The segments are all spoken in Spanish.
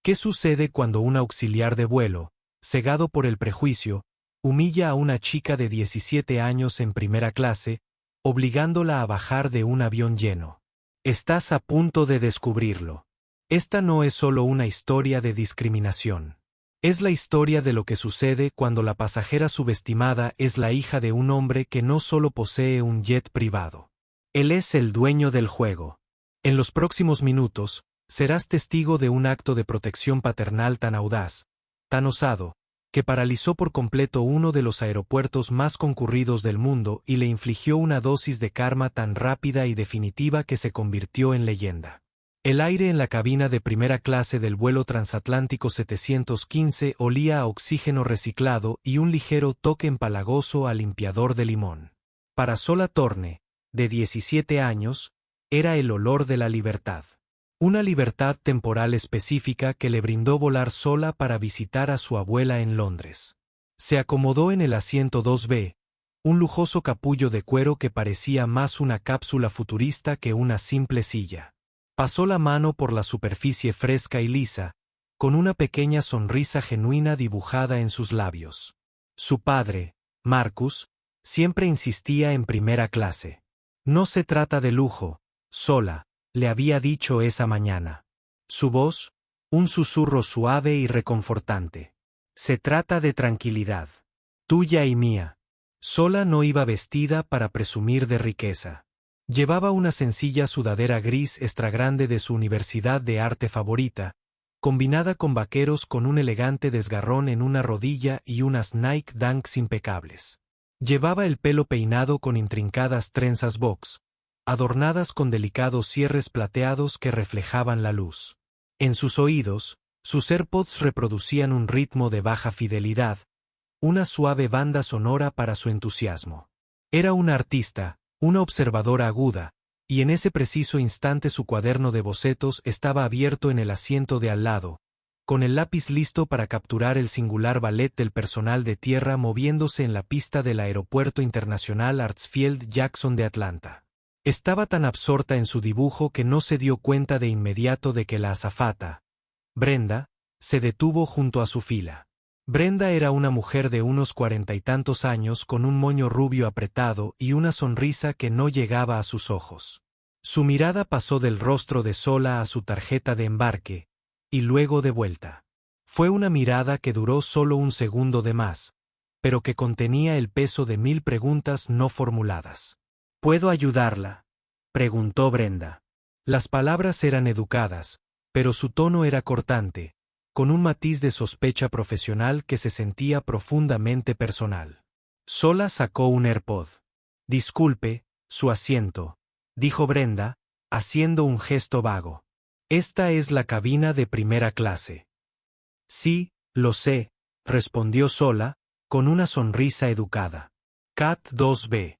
¿Qué sucede cuando un auxiliar de vuelo, cegado por el prejuicio, humilla a una chica de 17 años en primera clase, obligándola a bajar de un avión lleno? Estás a punto de descubrirlo. Esta no es solo una historia de discriminación. Es la historia de lo que sucede cuando la pasajera subestimada es la hija de un hombre que no solo posee un jet privado. Él es el dueño del juego. En los próximos minutos, serás testigo de un acto de protección paternal tan audaz, tan osado, que paralizó por completo uno de los aeropuertos más concurridos del mundo y le infligió una dosis de karma tan rápida y definitiva que se convirtió en leyenda. El aire en la cabina de primera clase del vuelo transatlántico 715 olía a oxígeno reciclado y un ligero toque empalagoso a limpiador de limón. Para Sola Torne, de 17 años, era el olor de la libertad. Una libertad temporal específica que le brindó volar sola para visitar a su abuela en Londres. Se acomodó en el asiento 2B, un lujoso capullo de cuero que parecía más una cápsula futurista que una simple silla. Pasó la mano por la superficie fresca y lisa, con una pequeña sonrisa genuina dibujada en sus labios. Su padre, Marcus, siempre insistía en primera clase. No se trata de lujo, Sola, le había dicho esa mañana. Su voz, un susurro suave y reconfortante. Se trata de tranquilidad. Tuya y mía. Sola no iba vestida para presumir de riqueza. Llevaba una sencilla sudadera gris extra grande de su universidad de arte favorita, combinada con vaqueros con un elegante desgarrón en una rodilla y unas Nike Dunks impecables. Llevaba el pelo peinado con intrincadas trenzas box, adornadas con delicados cierres plateados que reflejaban la luz. En sus oídos, sus AirPods reproducían un ritmo de baja fidelidad, una suave banda sonora para su entusiasmo. Era una artista, una observadora aguda, y en ese preciso instante su cuaderno de bocetos estaba abierto en el asiento de al lado, con el lápiz listo para capturar el singular ballet del personal de tierra moviéndose en la pista del Aeropuerto Internacional Hartsfield-Jackson de Atlanta. Estaba tan absorta en su dibujo que no se dio cuenta de inmediato de que la azafata, Brenda, se detuvo junto a su fila. Brenda era una mujer de unos 40 y tantos años con un moño rubio apretado y una sonrisa que no llegaba a sus ojos. Su mirada pasó del rostro de Sola a su tarjeta de embarque, y luego de vuelta. Fue una mirada que duró solo un segundo de más, pero que contenía el peso de 1000 preguntas no formuladas. ¿Puedo ayudarla?, preguntó Brenda. Las palabras eran educadas, pero su tono era cortante, con un matiz de sospecha profesional que se sentía profundamente personal. Sola sacó un AirPod. Disculpe, su asiento, dijo Brenda, haciendo un gesto vago. Esta es la cabina de primera clase. Sí, lo sé, respondió Sola, con una sonrisa educada. Cat 2B.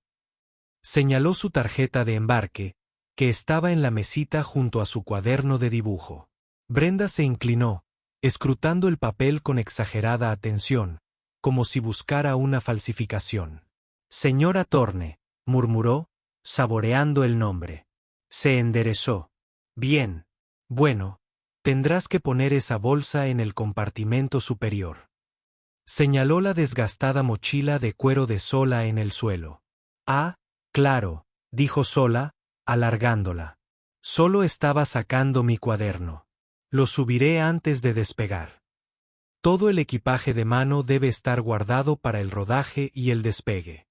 Señaló su tarjeta de embarque, que estaba en la mesita junto a su cuaderno de dibujo. Brenda se inclinó, escrutando el papel con exagerada atención, como si buscara una falsificación. Señora Torne, murmuró, saboreando el nombre. Se enderezó. Bien. Bueno, tendrás que poner esa bolsa en el compartimento superior. Señaló la desgastada mochila de cuero de Sola en el suelo. Ah, claro, dijo Sola, alargándola. Solo estaba sacando mi cuaderno. Lo subiré antes de despegar. Todo el equipaje de mano debe estar guardado para el rodaje y el despegue.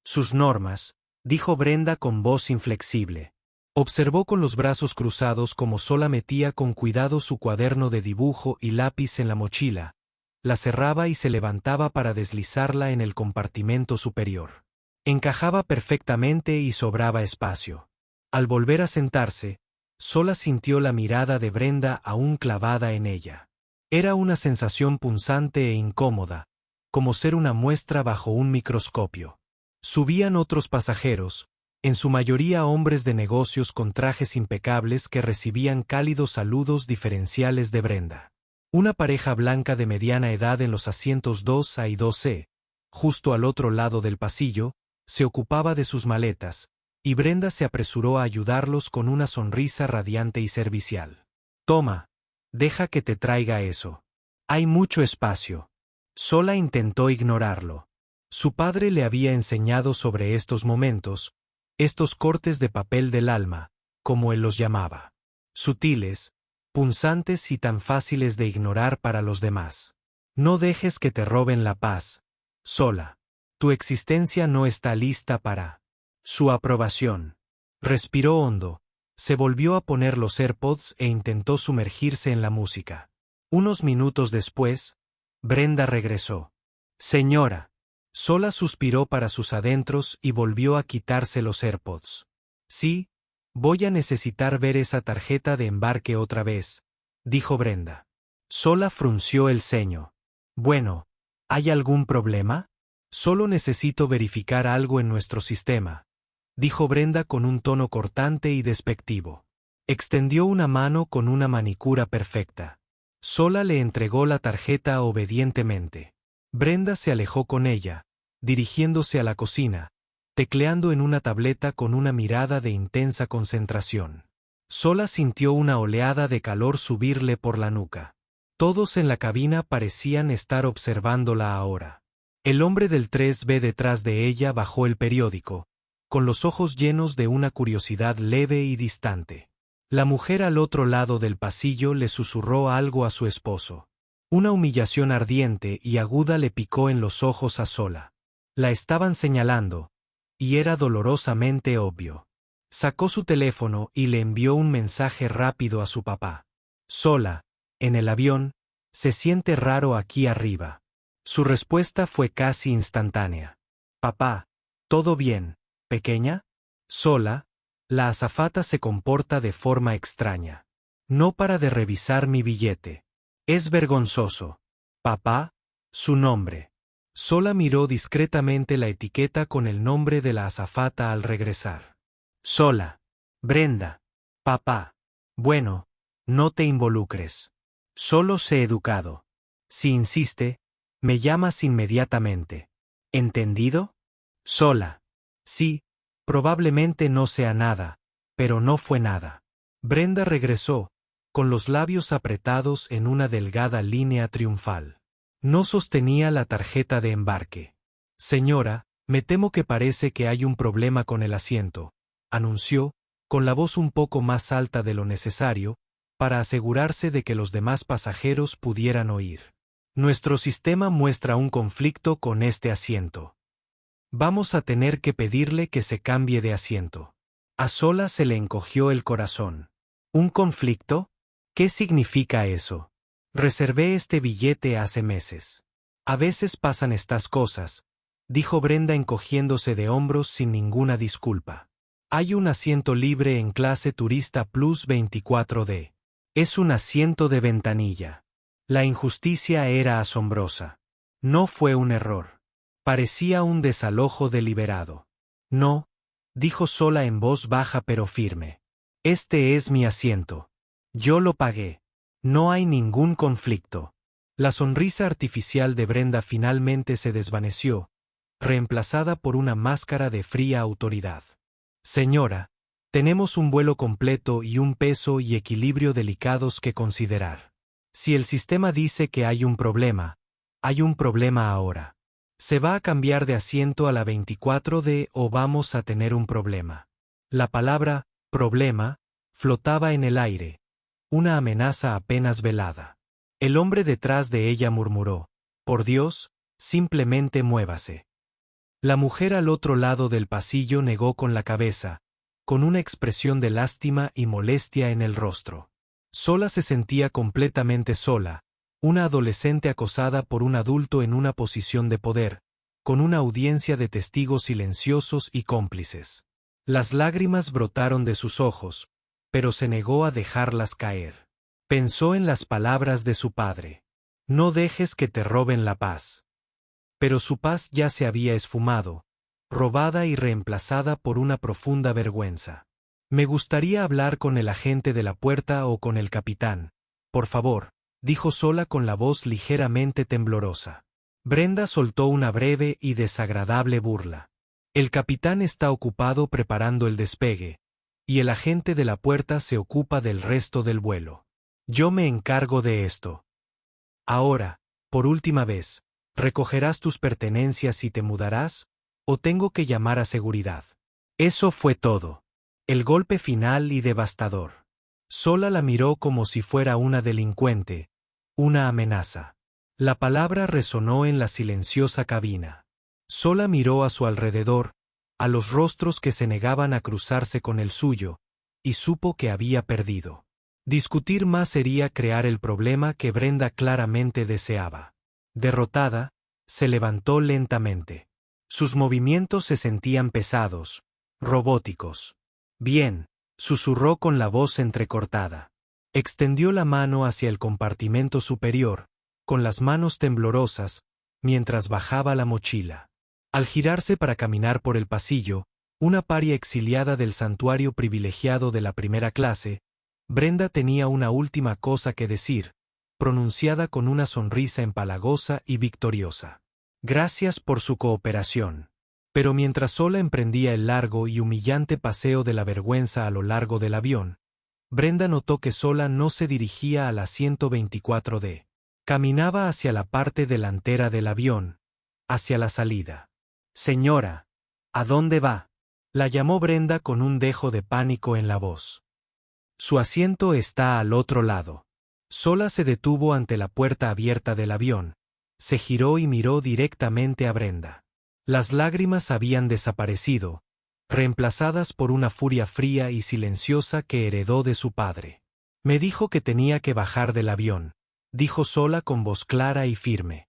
Sus normas, dijo Brenda con voz inflexible. Observó con los brazos cruzados cómo Sola metía con cuidado su cuaderno de dibujo y lápiz en la mochila, la cerraba y se levantaba para deslizarla en el compartimento superior. Encajaba perfectamente y sobraba espacio. Al volver a sentarse, Sola sintió la mirada de Brenda aún clavada en ella. Era una sensación punzante e incómoda, como ser una muestra bajo un microscopio. Subían otros pasajeros, en su mayoría hombres de negocios con trajes impecables que recibían cálidos saludos diferenciales de Brenda. Una pareja blanca de mediana edad en los asientos 2A y 2C, justo al otro lado del pasillo, se ocupaba de sus maletas, y Brenda se apresuró a ayudarlos con una sonrisa radiante y servicial. Toma, Deja que te traiga eso. Hay mucho espacio. Sola intentó ignorarlo. Su padre le había enseñado sobre estos momentos, estos cortes de papel del alma, como él los llamaba. Sutiles, punzantes y tan fáciles de ignorar para los demás. No dejes que te roben la paz. Sola. Tu existencia no está lista para su aprobación. Respiró hondo, se volvió a poner los AirPods e intentó sumergirse en la música. Unos minutos después, Brenda regresó. Señora. Sola suspiró para sus adentros y volvió a quitarse los AirPods. Sí, voy a necesitar ver esa tarjeta de embarque otra vez, dijo Brenda. Sola frunció el ceño. Bueno, ¿hay algún problema? Solo necesito verificar algo en nuestro sistema, dijo Brenda con un tono cortante y despectivo. Extendió una mano con una manicura perfecta. Sola le entregó la tarjeta obedientemente. Brenda se alejó con ella, dirigiéndose a la cocina, tecleando en una tableta con una mirada de intensa concentración. Sola sintió una oleada de calor subirle por la nuca. Todos en la cabina parecían estar observándola ahora. El hombre del 3B detrás de ella bajó el periódico, con los ojos llenos de una curiosidad leve y distante. La mujer al otro lado del pasillo le susurró algo a su esposo. Una humillación ardiente y aguda le picó en los ojos a Sola. La estaban señalando, y era dolorosamente obvio. Sacó su teléfono y le envió un mensaje rápido a su papá. Sola, en el avión, se siente raro aquí arriba. Su respuesta fue casi instantánea. Papá, ¿todo bien, pequeña? Sola, la azafata se comporta de forma extraña. No para de revisar mi billete. Es vergonzoso. Papá, su nombre. Sola miró discretamente la etiqueta con el nombre de la azafata al regresar. Sola. Brenda. Papá. Bueno, no te involucres. Solo sé educado. Si insiste, me llamas inmediatamente. ¿Entendido? Sola. Sí, probablemente no sea nada, pero no fue nada. Brenda regresó, con los labios apretados en una delgada línea triunfal. No sostenía la tarjeta de embarque. Señora, me temo que parece que hay un problema con el asiento, anunció, con la voz un poco más alta de lo necesario, para asegurarse de que los demás pasajeros pudieran oír. Nuestro sistema muestra un conflicto con este asiento. Vamos a tener que pedirle que se cambie de asiento. A Sola se le encogió el corazón. ¿Un conflicto? ¿Qué significa eso? Reservé este billete hace meses. A veces pasan estas cosas, dijo Brenda encogiéndose de hombros sin ninguna disculpa. Hay un asiento libre en clase turista plus 24D. Es un asiento de ventanilla. La injusticia era asombrosa. No fue un error. Parecía un desalojo deliberado. No, dijo Sola en voz baja pero firme. Este es mi asiento. Yo lo pagué. No hay ningún conflicto. La sonrisa artificial de Brenda finalmente se desvaneció, reemplazada por una máscara de fría autoridad. Señora, tenemos un vuelo completo y un peso y equilibrio delicados que considerar. Si el sistema dice que hay un problema ahora. ¿Se va a cambiar de asiento a la 24D o vamos a tener un problema? La palabra problema flotaba en el aire, una amenaza apenas velada. El hombre detrás de ella murmuró, por Dios, simplemente muévase. La mujer al otro lado del pasillo negó con la cabeza, con una expresión de lástima y molestia en el rostro. Sola se sentía completamente sola, una adolescente acosada por un adulto en una posición de poder, con una audiencia de testigos silenciosos y cómplices. Las lágrimas brotaron de sus ojos, pero se negó a dejarlas caer. Pensó en las palabras de su padre. No dejes que te roben la paz. Pero su paz ya se había esfumado, robada y reemplazada por una profunda vergüenza. Me gustaría hablar con el agente de la puerta o con el capitán. Por favor, dijo Sola con la voz ligeramente temblorosa. Brenda soltó una breve y desagradable burla. El capitán está ocupado preparando el despegue, y el agente de la puerta se ocupa del resto del vuelo. Yo me encargo de esto. Ahora, por última vez, ¿recogerás tus pertenencias y te mudarás? ¿O tengo que llamar a seguridad? Eso fue todo. El golpe final y devastador. Sola la miró como si fuera una delincuente, una amenaza. La palabra resonó en la silenciosa cabina. Sola miró a su alrededor, a los rostros que se negaban a cruzarse con el suyo, y supo que había perdido. Discutir más sería crear el problema que Brenda claramente deseaba. Derrotada, se levantó lentamente. Sus movimientos se sentían pesados, robóticos. Bien, susurró con la voz entrecortada. Extendió la mano hacia el compartimento superior, con las manos temblorosas, mientras bajaba la mochila. Al girarse para caminar por el pasillo, una paria exiliada del santuario privilegiado de la primera clase, Brenda tenía una última cosa que decir, pronunciada con una sonrisa empalagosa y victoriosa. Gracias por su cooperación. Pero mientras sola emprendía el largo y humillante paseo de la vergüenza a lo largo del avión, Brenda notó que sola no se dirigía al asiento 24D. Caminaba hacia la parte delantera del avión, hacia la salida. Señora, ¿a dónde va? La llamó Brenda con un dejo de pánico en la voz. Su asiento está al otro lado. Sola se detuvo ante la puerta abierta del avión, se giró y miró directamente a Brenda. Las lágrimas habían desaparecido, reemplazadas por una furia fría y silenciosa que heredó de su padre. Me dijo que tenía que bajar del avión, dijo sola con voz clara y firme.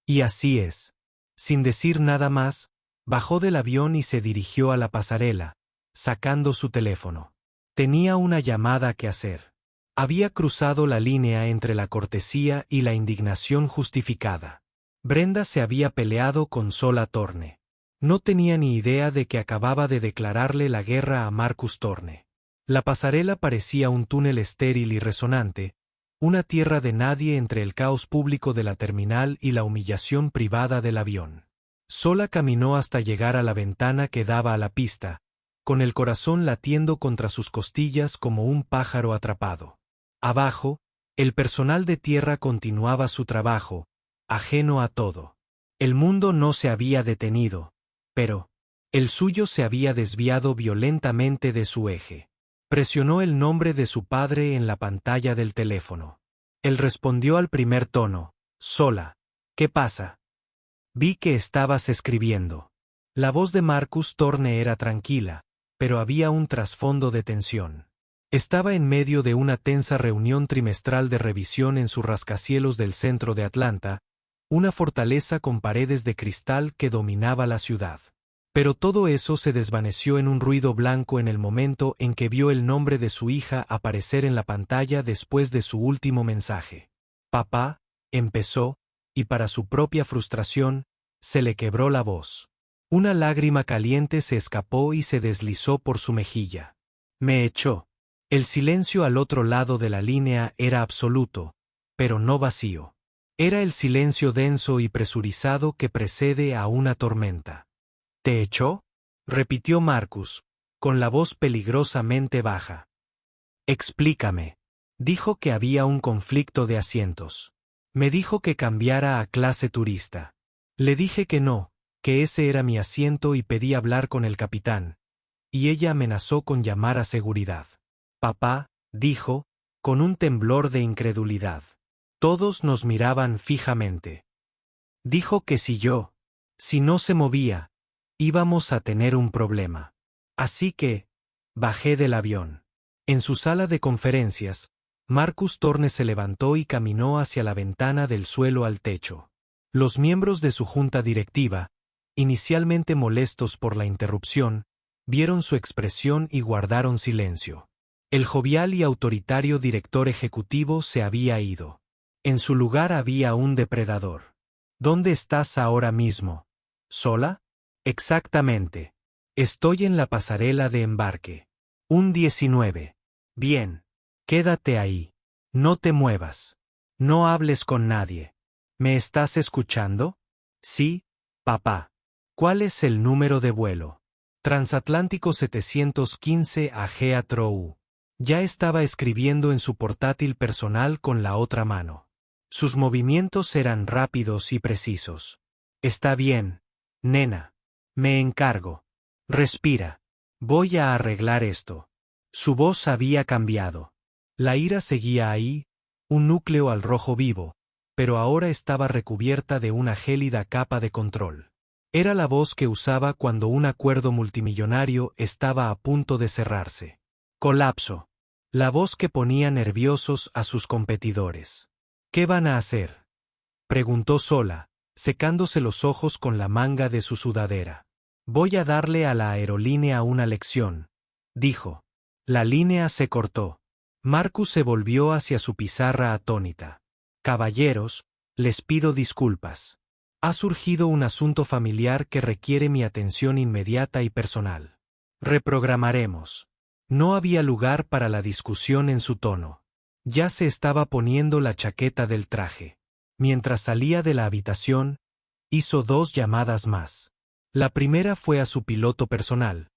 Y así es. Sin decir nada más, bajó del avión y se dirigió a la pasarela, sacando su teléfono. Tenía una llamada que hacer. Había cruzado la línea entre la cortesía y la indignación justificada. Brenda se había peleado con Sola Thorne. No tenía ni idea de que acababa de declararle la guerra a Marcus Thorne. La pasarela parecía un túnel estéril y resonante, una tierra de nadie entre el caos público de la terminal y la humillación privada del avión. Sola caminó hasta llegar a la ventana que daba a la pista, con el corazón latiendo contra sus costillas como un pájaro atrapado. Abajo, el personal de tierra continuaba su trabajo, ajeno a todo. El mundo no se había detenido, pero el suyo se había desviado violentamente de su eje. Presionó el nombre de su padre en la pantalla del teléfono. Él respondió al primer tono, Sola, ¿qué pasa? Vi que estabas escribiendo. La voz de Marcus Thorne era tranquila, pero había un trasfondo de tensión. Estaba en medio de una tensa reunión trimestral de revisión en su rascacielos del centro de Atlanta, una fortaleza con paredes de cristal que dominaba la ciudad. Pero todo eso se desvaneció en un ruido blanco en el momento en que vio el nombre de su hija aparecer en la pantalla después de su último mensaje. Papá, empezó, y para su propia frustración, se le quebró la voz. Una lágrima caliente se escapó y se deslizó por su mejilla. Me echó. El silencio al otro lado de la línea era absoluto, pero no vacío. Era el silencio denso y presurizado que precede a una tormenta. ¿Te echó? Repitió Marcus, con la voz peligrosamente baja. Explícame. Dijo que había un conflicto de asientos. Me dijo que cambiara a clase turista. Le dije que no, que ese era mi asiento y pedí hablar con el capitán. Y ella amenazó con llamar a seguridad. Papá, dijo, con un temblor de incredulidad. Todos nos miraban fijamente. Dijo que si no se movía, íbamos a tener un problema. Así que, bajé del avión. En su sala de conferencias, Marcus Thorne se levantó y caminó hacia la ventana del suelo al techo. Los miembros de su junta directiva, inicialmente molestos por la interrupción, vieron su expresión y guardaron silencio. El jovial y autoritario director ejecutivo se había ido. En su lugar había un depredador. ¿Dónde estás ahora mismo? ¿Sola? Exactamente. Estoy en la pasarela de embarque. Un 19. Bien. Quédate ahí. No te muevas. No hables con nadie. ¿Me estás escuchando? Sí, papá. ¿Cuál es el número de vuelo? Transatlántico 715 a Heathrow. Ya estaba escribiendo en su portátil personal con la otra mano. Sus movimientos eran rápidos y precisos. Está bien, nena. Me encargo. Respira. Voy a arreglar esto. Su voz había cambiado. La ira seguía ahí, un núcleo al rojo vivo, pero ahora estaba recubierta de una gélida capa de control. Era la voz que usaba cuando un acuerdo multimillonario estaba a punto de cerrarse. Colapso. La voz que ponía nerviosos a sus competidores. ¿Qué van a hacer?, preguntó sola, secándose los ojos con la manga de su sudadera. Voy a darle a la aerolínea una lección, dijo. La línea se cortó. Marcus se volvió hacia su pizarra atónita. Caballeros, les pido disculpas. Ha surgido un asunto familiar que requiere mi atención inmediata y personal. Reprogramaremos. No había lugar para la discusión en su tono. Ya se estaba poniendo la chaqueta del traje. Mientras salía de la habitación, hizo 2 llamadas más. La primera fue a su piloto personal,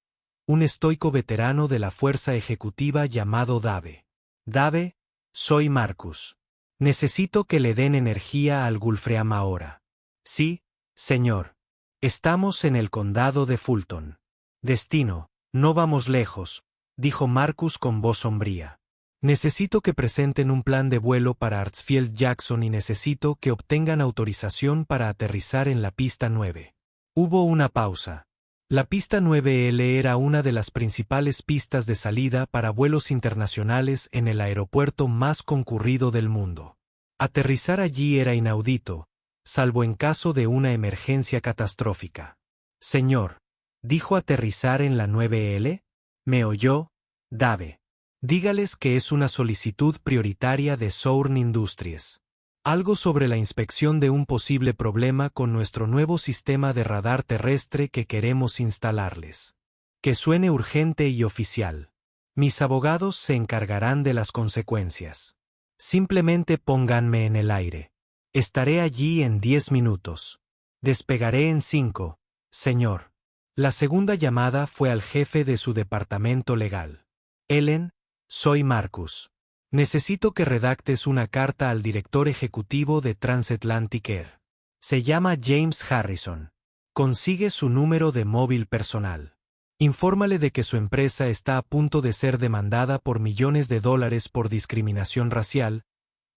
un estoico veterano de la fuerza ejecutiva llamado Dave. Dave, soy Marcus. Necesito que le den energía al Gulfstream ahora. Sí, señor. Estamos en el condado de Fulton. Destino, no vamos lejos, dijo Marcus con voz sombría. Necesito que presenten un plan de vuelo para Hartsfield Jackson y necesito que obtengan autorización para aterrizar en la pista 9. Hubo una pausa. La pista 9L era una de las principales pistas de salida para vuelos internacionales en el aeropuerto más concurrido del mundo. Aterrizar allí era inaudito, salvo en caso de una emergencia catastrófica. Señor, ¿dijo aterrizar en la 9L? ¿Me oyó? Dave. Dígales que es una solicitud prioritaria de Southern Industries. Algo sobre la inspección de un posible problema con nuestro nuevo sistema de radar terrestre que queremos instalarles. Que suene urgente y oficial. Mis abogados se encargarán de las consecuencias. Simplemente pónganme en el aire. Estaré allí en 10 minutos. Despegaré en 5, señor. La segunda llamada fue al jefe de su departamento legal. Ellen, soy Marcus. Necesito que redactes una carta al director ejecutivo de Transatlantic Air. Se llama James Harrison. Consigue su número de móvil personal. Infórmale de que su empresa está a punto de ser demandada por millones de dólares por discriminación racial,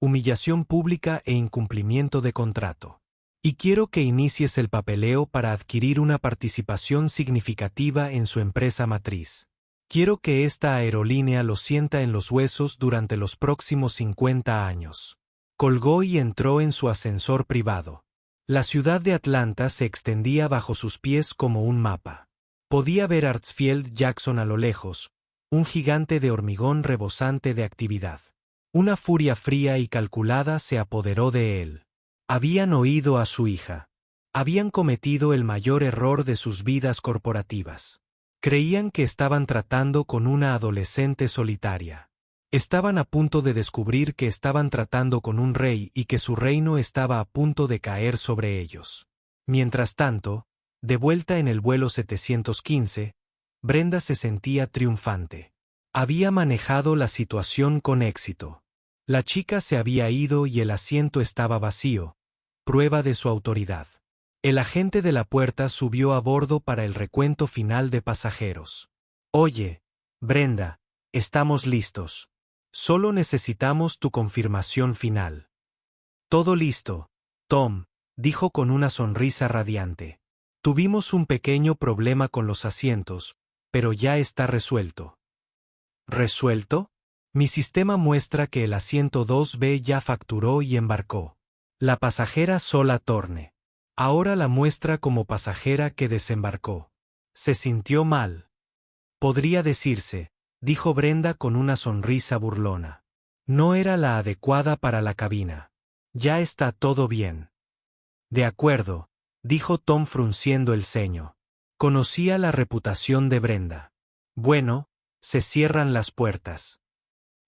humillación pública e incumplimiento de contrato. Y quiero que inicies el papeleo para adquirir una participación significativa en su empresa matriz. Quiero que esta aerolínea lo sienta en los huesos durante los próximos 50 años. Colgó y entró en su ascensor privado. La ciudad de Atlanta se extendía bajo sus pies como un mapa. Podía ver Hartsfield Jackson a lo lejos, un gigante de hormigón rebosante de actividad. Una furia fría y calculada se apoderó de él. Habían oído a su hija. Habían cometido el mayor error de sus vidas corporativas. Creían que estaban tratando con una adolescente solitaria. Estaban a punto de descubrir que estaban tratando con un rey y que su reino estaba a punto de caer sobre ellos. Mientras tanto, de vuelta en el vuelo 715, Brenda se sentía triunfante. Había manejado la situación con éxito. La chica se había ido y el asiento estaba vacío, prueba de su autoridad. El agente de la puerta subió a bordo para el recuento final de pasajeros. Oye, Brenda, estamos listos. Solo necesitamos tu confirmación final. Todo listo, Tom, dijo con una sonrisa radiante. Tuvimos un pequeño problema con los asientos, pero ya está resuelto. ¿Resuelto? Mi sistema muestra que el asiento 2B ya facturó y embarcó. La pasajera Sola Torne. Ahora la muestra como pasajera que desembarcó. Se sintió mal. Podría decirse, dijo Brenda con una sonrisa burlona. No era la adecuada para la cabina. Ya está todo bien. De acuerdo, dijo Tom frunciendo el ceño. Conocía la reputación de Brenda. Bueno, se cierran las puertas.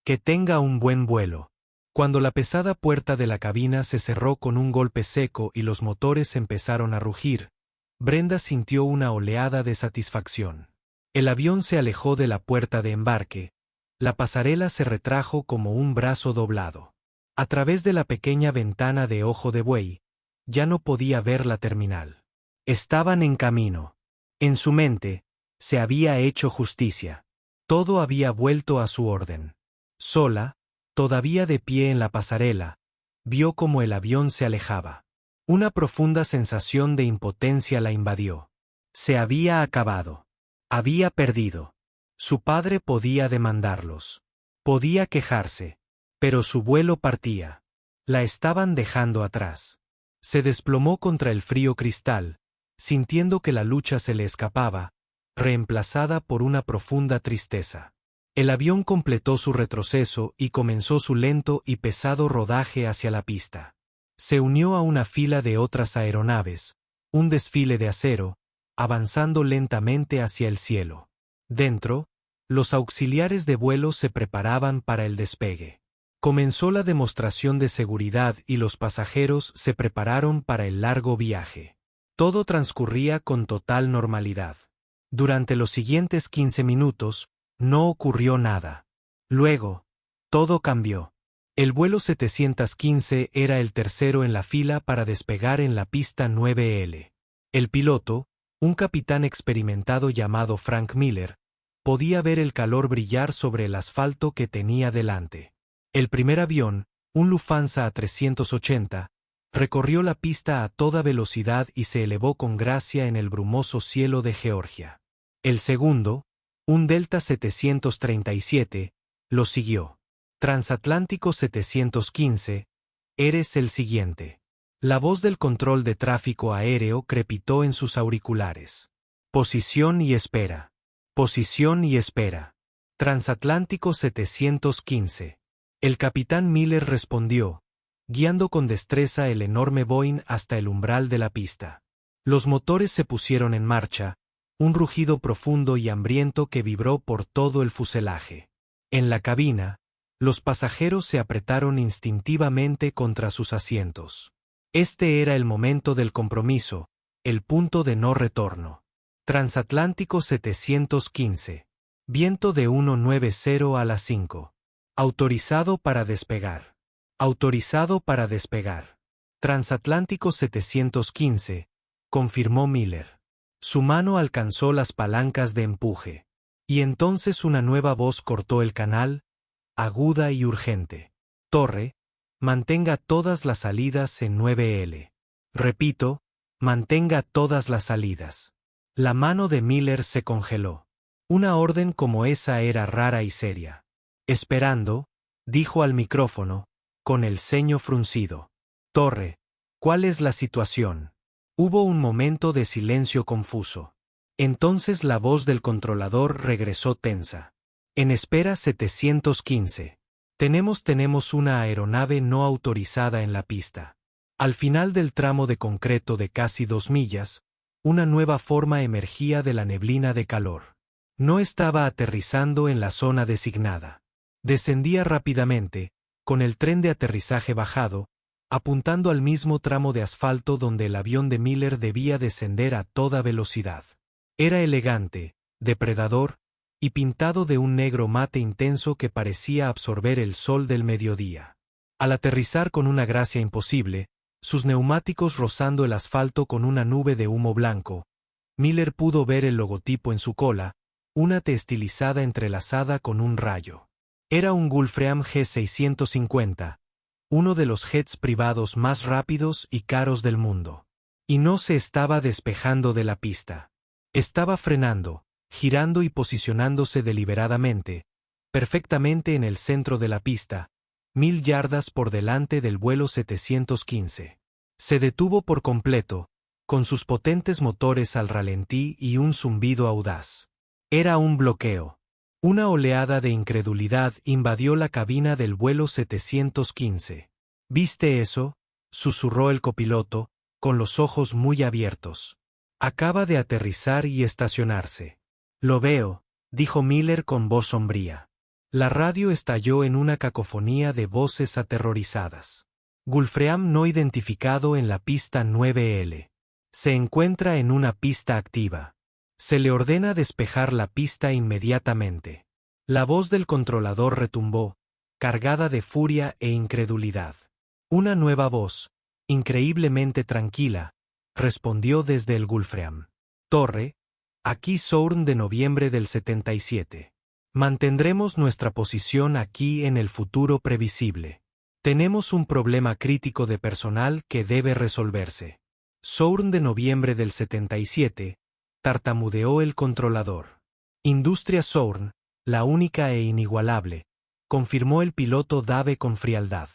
Que tenga un buen vuelo. Cuando la pesada puerta de la cabina se cerró con un golpe seco y los motores empezaron a rugir, Brenda sintió una oleada de satisfacción. El avión se alejó de la puerta de embarque, La pasarela se retrajo como un brazo doblado. A través de la pequeña ventana de ojo de buey, ya no podía ver la terminal. Estaban en camino. En su mente, se había hecho justicia. Todo había vuelto a su orden. Sola, todavía de pie en la pasarela, vio cómo el avión se alejaba. Una profunda sensación de impotencia la invadió. Se había acabado. Había perdido. Su padre podía demandarlos. Podía quejarse. Pero su vuelo partía. La estaban dejando atrás. Se desplomó contra el frío cristal, sintiendo que la lucha se le escapaba, reemplazada por una profunda tristeza. El avión completó su retroceso y comenzó su lento y pesado rodaje hacia la pista. Se unió a una fila de otras aeronaves, un desfile de acero, avanzando lentamente hacia el cielo. Dentro, los auxiliares de vuelo se preparaban para el despegue. Comenzó la demostración de seguridad y los pasajeros se prepararon para el largo viaje. Todo transcurría con total normalidad. Durante los siguientes 15 minutos, no ocurrió nada. Luego, todo cambió. El vuelo 715 era el tercero en la fila para despegar en la pista 9L. El piloto, un capitán experimentado llamado Frank Miller, podía ver el calor brillar sobre el asfalto que tenía delante. El primer avión, un Lufthansa A380, recorrió la pista a toda velocidad y se elevó con gracia en el brumoso cielo de Georgia. El segundo, un Delta 737, lo siguió. Transatlántico 715, eres el siguiente. La voz del control de tráfico aéreo crepitó en sus auriculares. Posición y espera. Posición y espera. Transatlántico 715. El capitán Miller respondió, guiando con destreza el enorme Boeing hasta el umbral de la pista. Los motores se pusieron en marcha, un rugido profundo y hambriento que vibró por todo el fuselaje. En la cabina, los pasajeros se apretaron instintivamente contra sus asientos. Este era el momento del compromiso, el punto de no retorno. Transatlántico 715. Viento de 190 a las 5. Autorizado para despegar. Autorizado para despegar. Transatlántico 715, confirmó Miller. Su mano alcanzó las palancas de empuje. Y entonces una nueva voz cortó el canal, aguda y urgente. Torre, mantenga todas las salidas en 9L. Repito, mantenga todas las salidas. La mano de Miller se congeló. Una orden como esa era rara y seria. Esperando, dijo al micrófono, con el ceño fruncido. Torre, ¿cuál es la situación? Hubo un momento de silencio confuso. Entonces la voz del controlador regresó tensa. En espera 715. Tenemos una aeronave no autorizada en la pista. Al final del tramo de concreto de casi 2 millas, una nueva forma emergía de la neblina de calor. No estaba aterrizando en la zona designada. Descendía rápidamente, con el tren de aterrizaje bajado, apuntando al mismo tramo de asfalto donde el avión de Miller debía descender a toda velocidad. Era elegante, depredador, y pintado de un negro mate intenso que parecía absorber el sol del mediodía. Al aterrizar con una gracia imposible, sus neumáticos rozando el asfalto con una nube de humo blanco, Miller pudo ver el logotipo en su cola, una T estilizada entrelazada con un rayo. Era un Gulfstream G650, uno de los jets privados más rápidos y caros del mundo. Y no se estaba despejando de la pista. Estaba frenando, girando y posicionándose deliberadamente, perfectamente en el centro de la pista, 1000 yardas por delante del vuelo 715. Se detuvo por completo, con sus potentes motores al ralentí y un zumbido audaz. Era un bloqueo. Una oleada de incredulidad invadió la cabina del vuelo 715. ¿Viste eso?, susurró el copiloto, con los ojos muy abiertos. Acaba de aterrizar y estacionarse. Lo veo, dijo Miller con voz sombría. La radio estalló en una cacofonía de voces aterrorizadas. Gulfstream no identificado en la pista 9L. Se encuentra en una pista activa. Se le ordena despejar la pista inmediatamente. La voz del controlador retumbó, cargada de furia e incredulidad. Una nueva voz, increíblemente tranquila, respondió desde el Gulfstream. Torre, aquí Sourn de noviembre del 77. Mantendremos nuestra posición aquí en el futuro previsible. Tenemos un problema crítico de personal que debe resolverse. Sourn de noviembre del 77, tartamudeó el controlador. Industria Sourn, la única e inigualable, confirmó el piloto Dave con frialdad.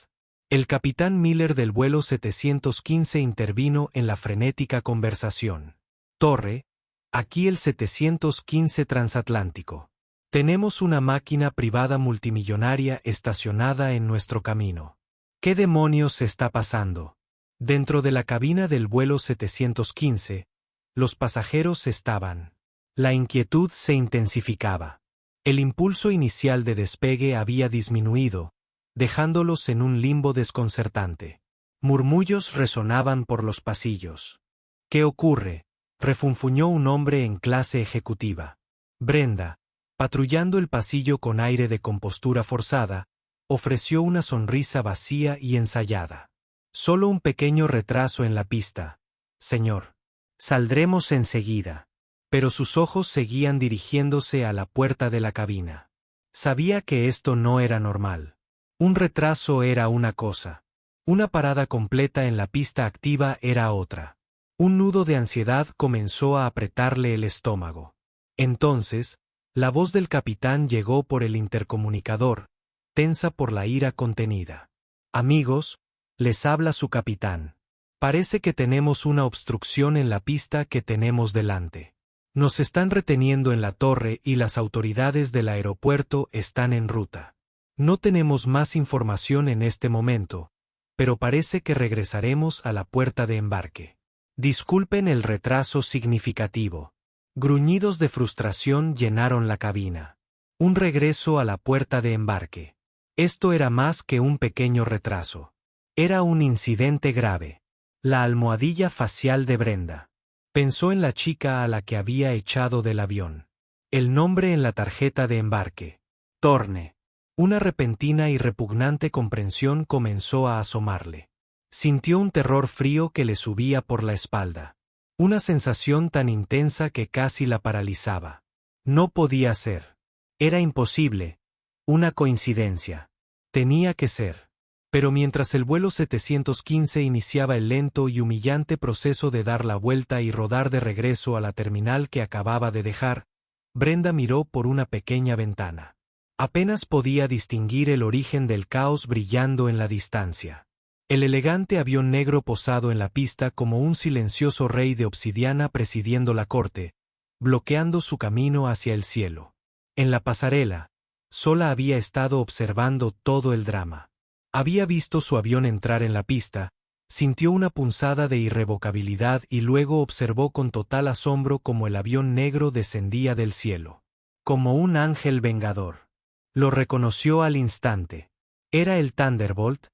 El capitán Miller del vuelo 715 intervino en la frenética conversación. Torre, aquí el 715 transatlántico. Tenemos una máquina privada multimillonaria estacionada en nuestro camino. ¿Qué demonios está pasando? Dentro de la cabina del vuelo 715, los pasajeros estaban. La inquietud se intensificaba. El impulso inicial de despegue había disminuido, dejándolos en un limbo desconcertante. Murmullos resonaban por los pasillos. ¿Qué ocurre?, refunfuñó un hombre en clase ejecutiva. Brenda, patrullando el pasillo con aire de compostura forzada, ofreció una sonrisa vacía y ensayada. Solo un pequeño retraso en la pista, señor. Saldremos enseguida. Pero sus ojos seguían dirigiéndose a la puerta de la cabina. Sabía que esto no era normal. Un retraso era una cosa. Una parada completa en la pista activa era otra. Un nudo de ansiedad comenzó a apretarle el estómago. Entonces, la voz del capitán llegó por el intercomunicador, tensa por la ira contenida. Amigos, les habla su capitán. Parece que tenemos una obstrucción en la pista que tenemos delante. Nos están reteniendo en la torre y las autoridades del aeropuerto están en ruta. No tenemos más información en este momento, pero parece que regresaremos a la puerta de embarque. Disculpen el retraso significativo. Gruñidos de frustración llenaron la cabina. Un regreso a la puerta de embarque. Esto era más que un pequeño retraso. Era un incidente grave. La almohadilla facial de Brenda. Pensó en la chica a la que había echado del avión. El nombre en la tarjeta de embarque. Torne. Una repentina y repugnante comprensión comenzó a asomarle. Sintió un terror frío que le subía por la espalda. Una sensación tan intensa que casi la paralizaba. No podía ser. Era imposible. Una coincidencia. Tenía que ser. Pero mientras el vuelo 715 iniciaba el lento y humillante proceso de dar la vuelta y rodar de regreso a la terminal que acababa de dejar, Brenda miró por una pequeña ventana. Apenas podía distinguir el origen del caos brillando en la distancia. El elegante avión negro posado en la pista como un silencioso rey de obsidiana presidiendo la corte, bloqueando su camino hacia el cielo. En la pasarela, sola había estado observando todo el drama. Había visto su avión entrar en la pista, sintió una punzada de irrevocabilidad y luego observó con total asombro cómo el avión negro descendía del cielo. Como un ángel vengador. Lo reconoció al instante. Era el Thunderbolt,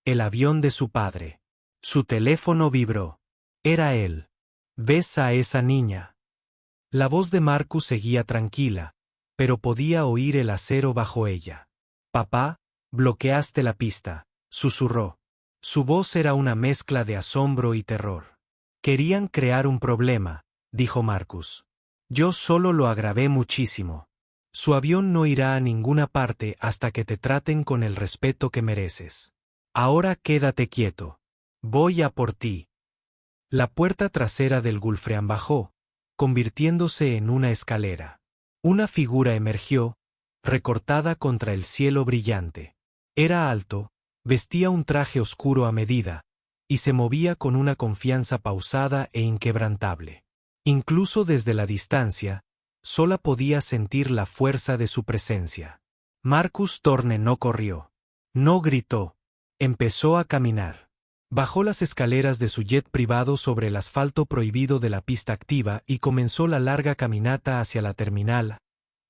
el avión de su padre. Su teléfono vibró. Era él. ¿Ves a esa niña? La voz de Marcus seguía tranquila, pero podía oír el acero bajo ella. Papá, bloqueaste la pista, susurró. Su voz era una mezcla de asombro y terror. Querían crear un problema, dijo Marcus. Yo solo lo agravé muchísimo. Su avión no irá a ninguna parte hasta que te traten con el respeto que mereces. Ahora quédate quieto. Voy a por ti. La puerta trasera del Gulfstream bajó, convirtiéndose en una escalera. Una figura emergió, recortada contra el cielo brillante. Era alto, vestía un traje oscuro a medida, y se movía con una confianza pausada e inquebrantable. Incluso desde la distancia, sola podía sentir la fuerza de su presencia. Marcus Torne no corrió. No gritó. Empezó a caminar. Bajó las escaleras de su jet privado sobre el asfalto prohibido de la pista activa y comenzó la larga caminata hacia la terminal,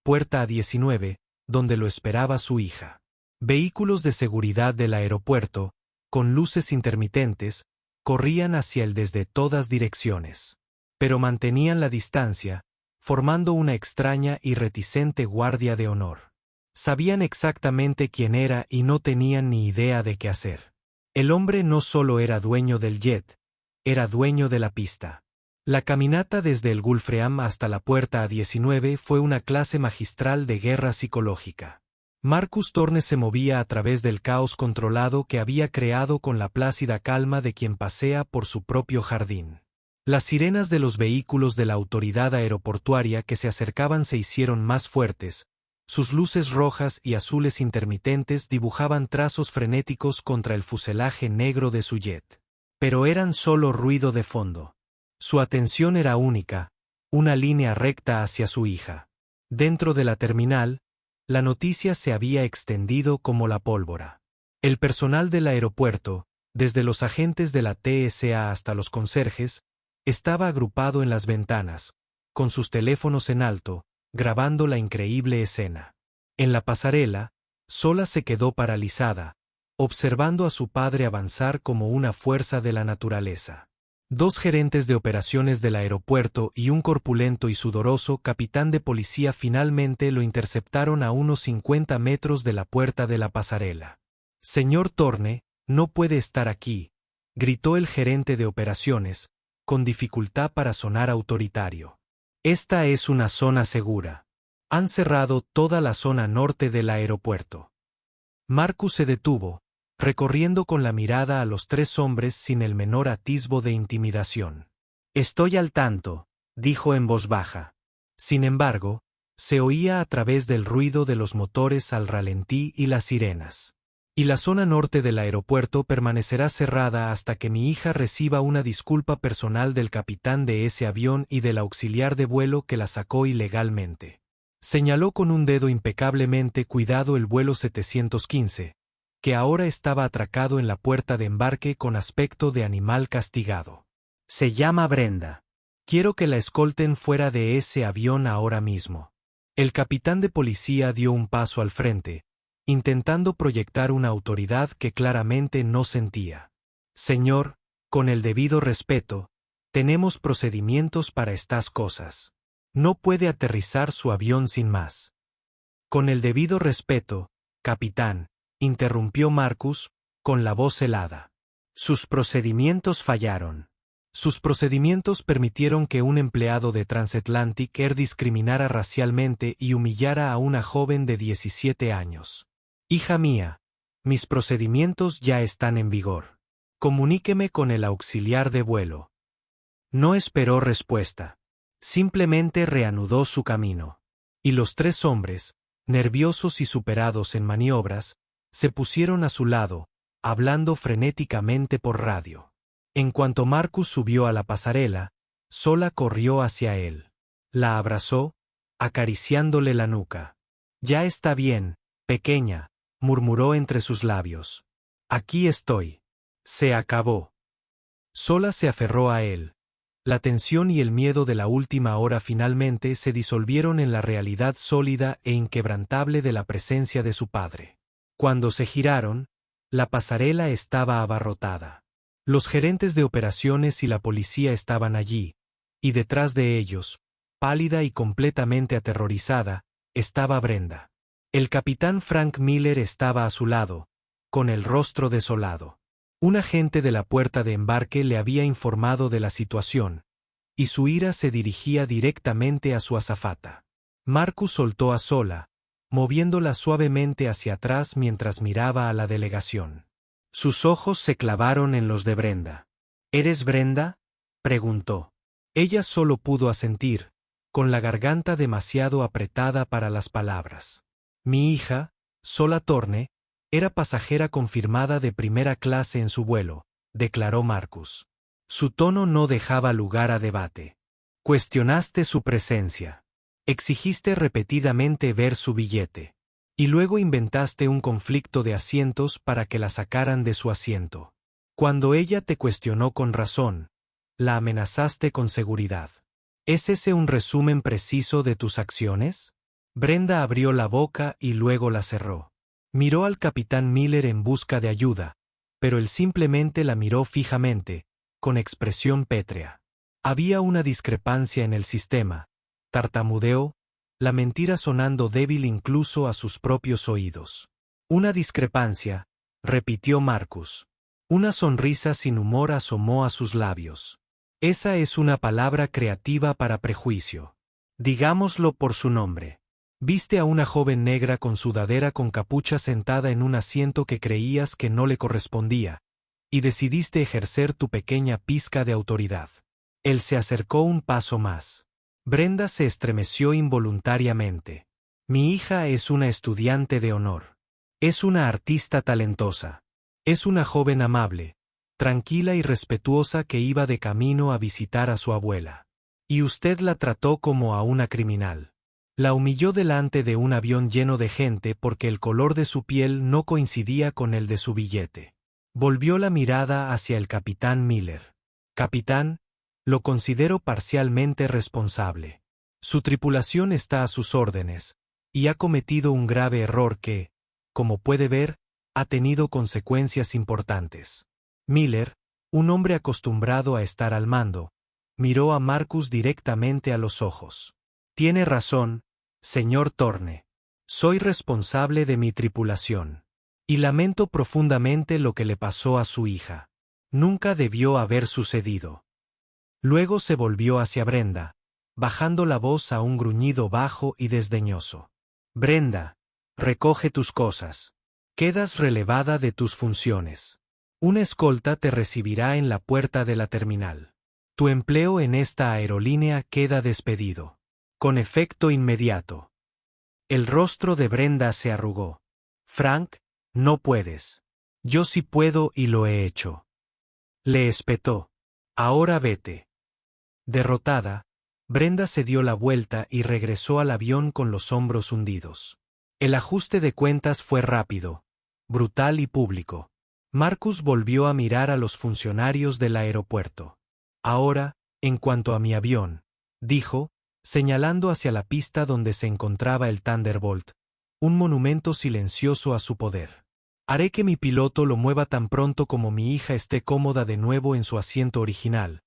puerta A19, donde lo esperaba su hija. Vehículos de seguridad del aeropuerto, con luces intermitentes, corrían hacia él desde todas direcciones. Pero mantenían la distancia, formando una extraña y reticente guardia de honor. Sabían exactamente quién era y no tenían ni idea de qué hacer. El hombre no solo era dueño del jet, era dueño de la pista. La caminata desde el Gulfstream hasta la puerta A19 fue una clase magistral de guerra psicológica. Marcus Thorne se movía a través del caos controlado que había creado con la plácida calma de quien pasea por su propio jardín. Las sirenas de los vehículos de la autoridad aeroportuaria que se acercaban se hicieron más fuertes. Sus luces rojas y azules intermitentes dibujaban trazos frenéticos contra el fuselaje negro de su jet. Pero eran solo ruido de fondo. Su atención era única, una línea recta hacia su hija. Dentro de la terminal, la noticia se había extendido como la pólvora. El personal del aeropuerto, desde los agentes de la TSA hasta los conserjes, estaba agrupado en las ventanas, con sus teléfonos en alto, grabando la increíble escena. En la pasarela, Sola se quedó paralizada, observando a su padre avanzar como una fuerza de la naturaleza. Dos gerentes de operaciones del aeropuerto y un corpulento y sudoroso capitán de policía finalmente lo interceptaron a unos 50 metros de la puerta de la pasarela. «Señor Thorne, no puede estar aquí», gritó el gerente de operaciones, con dificultad para sonar autoritario. «Esta es una zona segura. Han cerrado toda la zona norte del aeropuerto». Marcus se detuvo, recorriendo con la mirada a los tres hombres sin el menor atisbo de intimidación. «Estoy al tanto», dijo en voz baja. Sin embargo, se oía a través del ruido de los motores al ralentí y las sirenas. «Y la zona norte del aeropuerto permanecerá cerrada hasta que mi hija reciba una disculpa personal del capitán de ese avión y del auxiliar de vuelo que la sacó ilegalmente». Señaló con un dedo impecablemente cuidado el vuelo 715, que ahora estaba atracado en la puerta de embarque con aspecto de animal castigado. «Se llama Brenda. Quiero que la escolten fuera de ese avión ahora mismo». El capitán de policía dio un paso al frente, intentando proyectar una autoridad que claramente no sentía. «Señor, con el debido respeto, tenemos procedimientos para estas cosas. No puede aterrizar su avión sin más». «Con el debido respeto, capitán», interrumpió Marcus, con la voz helada. «Sus procedimientos fallaron. Sus procedimientos permitieron que un empleado de Transatlantic Air discriminara racialmente y humillara a una joven de 17 años. Hija mía, mis procedimientos ya están en vigor. Comuníqueme con el auxiliar de vuelo». No esperó respuesta. Simplemente reanudó su camino. Y los tres hombres, nerviosos y superados en maniobras, se pusieron a su lado, hablando frenéticamente por radio. En cuanto Marcus subió a la pasarela, Sola corrió hacia él. La abrazó, acariciándole la nuca. «Ya está bien, pequeña», murmuró entre sus labios. «Aquí estoy. Se acabó». Sola se aferró a él. La tensión y el miedo de la última hora finalmente se disolvieron en la realidad sólida e inquebrantable de la presencia de su padre. Cuando se giraron, la pasarela estaba abarrotada. Los gerentes de operaciones y la policía estaban allí, y detrás de ellos, pálida y completamente aterrorizada, estaba Brenda. El capitán Frank Miller estaba a su lado, con el rostro desolado. Un agente de la puerta de embarque le había informado de la situación, y su ira se dirigía directamente a su azafata. Marcus soltó a Sola, moviéndola suavemente hacia atrás mientras miraba a la delegación. Sus ojos se clavaron en los de Brenda. «¿Eres Brenda?», preguntó. Ella solo pudo asentir, con la garganta demasiado apretada para las palabras. «Mi hija, Sola Thorne, era pasajera confirmada de primera clase en su vuelo», declaró Marcus. Su tono no dejaba lugar a debate. «Cuestionaste su presencia. Exigiste repetidamente ver su billete. Y luego inventaste un conflicto de asientos para que la sacaran de su asiento. Cuando ella te cuestionó con razón, la amenazaste con seguridad. ¿Es ese un resumen preciso de tus acciones?». Brenda abrió la boca y luego la cerró. Miró al capitán Miller en busca de ayuda, pero él simplemente la miró fijamente, con expresión pétrea. Había una discrepancia en el sistema. Tartamudeó, la mentira sonando débil incluso a sus propios oídos. Una discrepancia, repitió Marcus. Una sonrisa sin humor asomó a sus labios. Esa es una palabra creativa para prejuicio. Digámoslo por su nombre. Viste a una joven negra con sudadera con capucha sentada en un asiento que creías que no le correspondía, y decidiste ejercer tu pequeña pizca de autoridad. Él se acercó un paso más. Brenda se estremeció involuntariamente. Mi hija es una estudiante de honor. Es una artista talentosa. Es una joven amable, tranquila y respetuosa que iba de camino a visitar a su abuela. Y usted la trató como a una criminal. La humilló delante de un avión lleno de gente porque el color de su piel no coincidía con el de su billete. Volvió la mirada hacia el capitán Miller. Capitán, lo considero parcialmente responsable. Su tripulación está a sus órdenes, y ha cometido un grave error que, como puede ver, ha tenido consecuencias importantes. Miller, un hombre acostumbrado a estar al mando, miró a Marcus directamente a los ojos. Tiene razón, señor Thorne. Soy responsable de mi tripulación. Y lamento profundamente lo que le pasó a su hija. Nunca debió haber sucedido. Luego se volvió hacia Brenda, bajando la voz a un gruñido bajo y desdeñoso. Brenda, recoge tus cosas. Quedas relevada de tus funciones. Una escolta te recibirá en la puerta de la terminal. Tu empleo en esta aerolínea queda despedido. Con efecto inmediato. El rostro de Brenda se arrugó. Frank, no puedes. Yo sí puedo y lo he hecho. Le espetó. Ahora vete. Derrotada, Brenda se dio la vuelta y regresó al avión con los hombros hundidos. El ajuste de cuentas fue rápido, brutal y público. Marcus volvió a mirar a los funcionarios del aeropuerto. Ahora, en cuanto a mi avión, dijo, señalando hacia la pista donde se encontraba el Thunderbolt, un monumento silencioso a su poder. Haré que mi piloto lo mueva tan pronto como mi hija esté cómoda de nuevo en su asiento original,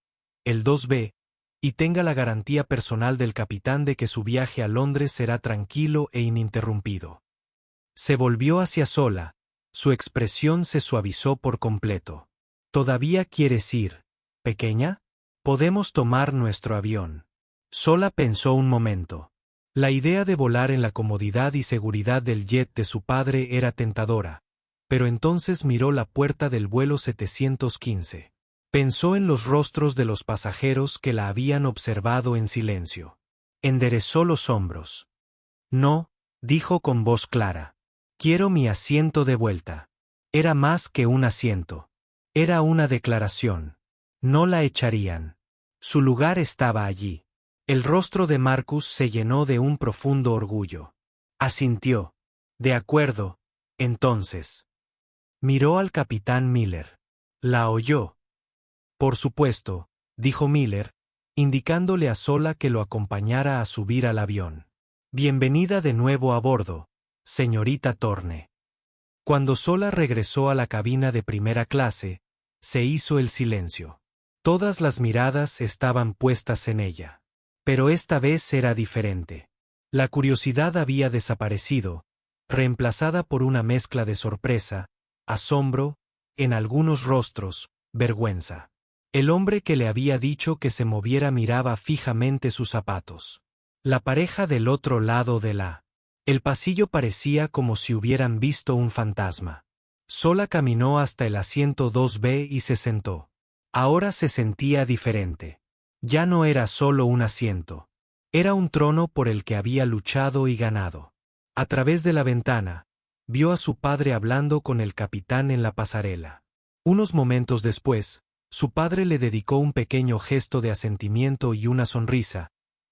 el 2B, y tenga la garantía personal del capitán de que su viaje a Londres será tranquilo e ininterrumpido. Se volvió hacia Sola, su expresión se suavizó por completo. ¿Todavía quieres ir, pequeña? Podemos tomar nuestro avión. Sola pensó un momento. La idea de volar en la comodidad y seguridad del jet de su padre era tentadora, pero entonces miró la puerta del vuelo 715. Pensó en los rostros de los pasajeros que la habían observado en silencio. Enderezó los hombros. No, dijo con voz clara. Quiero mi asiento de vuelta. Era más que un asiento. Era una declaración. No la echarían. Su lugar estaba allí. El rostro de Marcus se llenó de un profundo orgullo. Asintió. De acuerdo, entonces. Miró al capitán Miller. La oyó. Por supuesto, dijo Miller, indicándole a Sola que lo acompañara a subir al avión. Bienvenida de nuevo a bordo, señorita Thorne. Cuando Sola regresó a la cabina de primera clase, se hizo el silencio. Todas las miradas estaban puestas en ella. Pero esta vez era diferente. La curiosidad había desaparecido, reemplazada por una mezcla de sorpresa, asombro, en algunos rostros, vergüenza. El hombre que le había dicho que se moviera miraba fijamente sus zapatos. La pareja del otro lado el pasillo parecía como si hubieran visto un fantasma. Sola caminó hasta el asiento 2B y se sentó. Ahora se sentía diferente. Ya no era solo un asiento. Era un trono por el que había luchado y ganado. A través de la ventana, vio a su padre hablando con el capitán en la pasarela. Unos momentos después, su padre le dedicó un pequeño gesto de asentimiento y una sonrisa,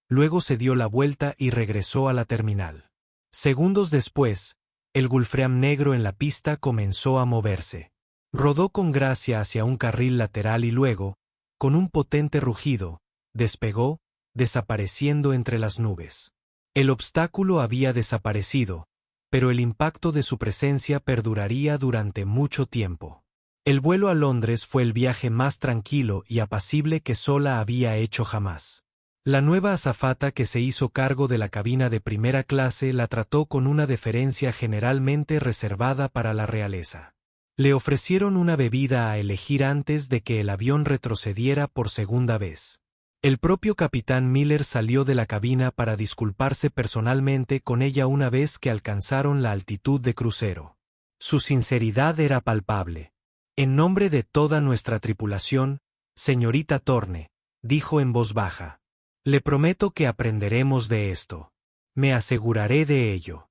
luego se dio la vuelta y regresó a la terminal. Segundos después, el Gulfstream negro en la pista comenzó a moverse. Rodó con gracia hacia un carril lateral y luego, con un potente rugido, despegó, desapareciendo entre las nubes. El obstáculo había desaparecido, pero el impacto de su presencia perduraría durante mucho tiempo. El vuelo a Londres fue el viaje más tranquilo y apacible que Sola había hecho jamás. La nueva azafata que se hizo cargo de la cabina de primera clase la trató con una deferencia generalmente reservada para la realeza. Le ofrecieron una bebida a elegir antes de que el avión retrocediera por segunda vez. El propio capitán Miller salió de la cabina para disculparse personalmente con ella una vez que alcanzaron la altitud de crucero. Su sinceridad era palpable. En nombre de toda nuestra tripulación, señorita Thorne, dijo en voz baja. Le prometo que aprenderemos de esto. Me aseguraré de ello.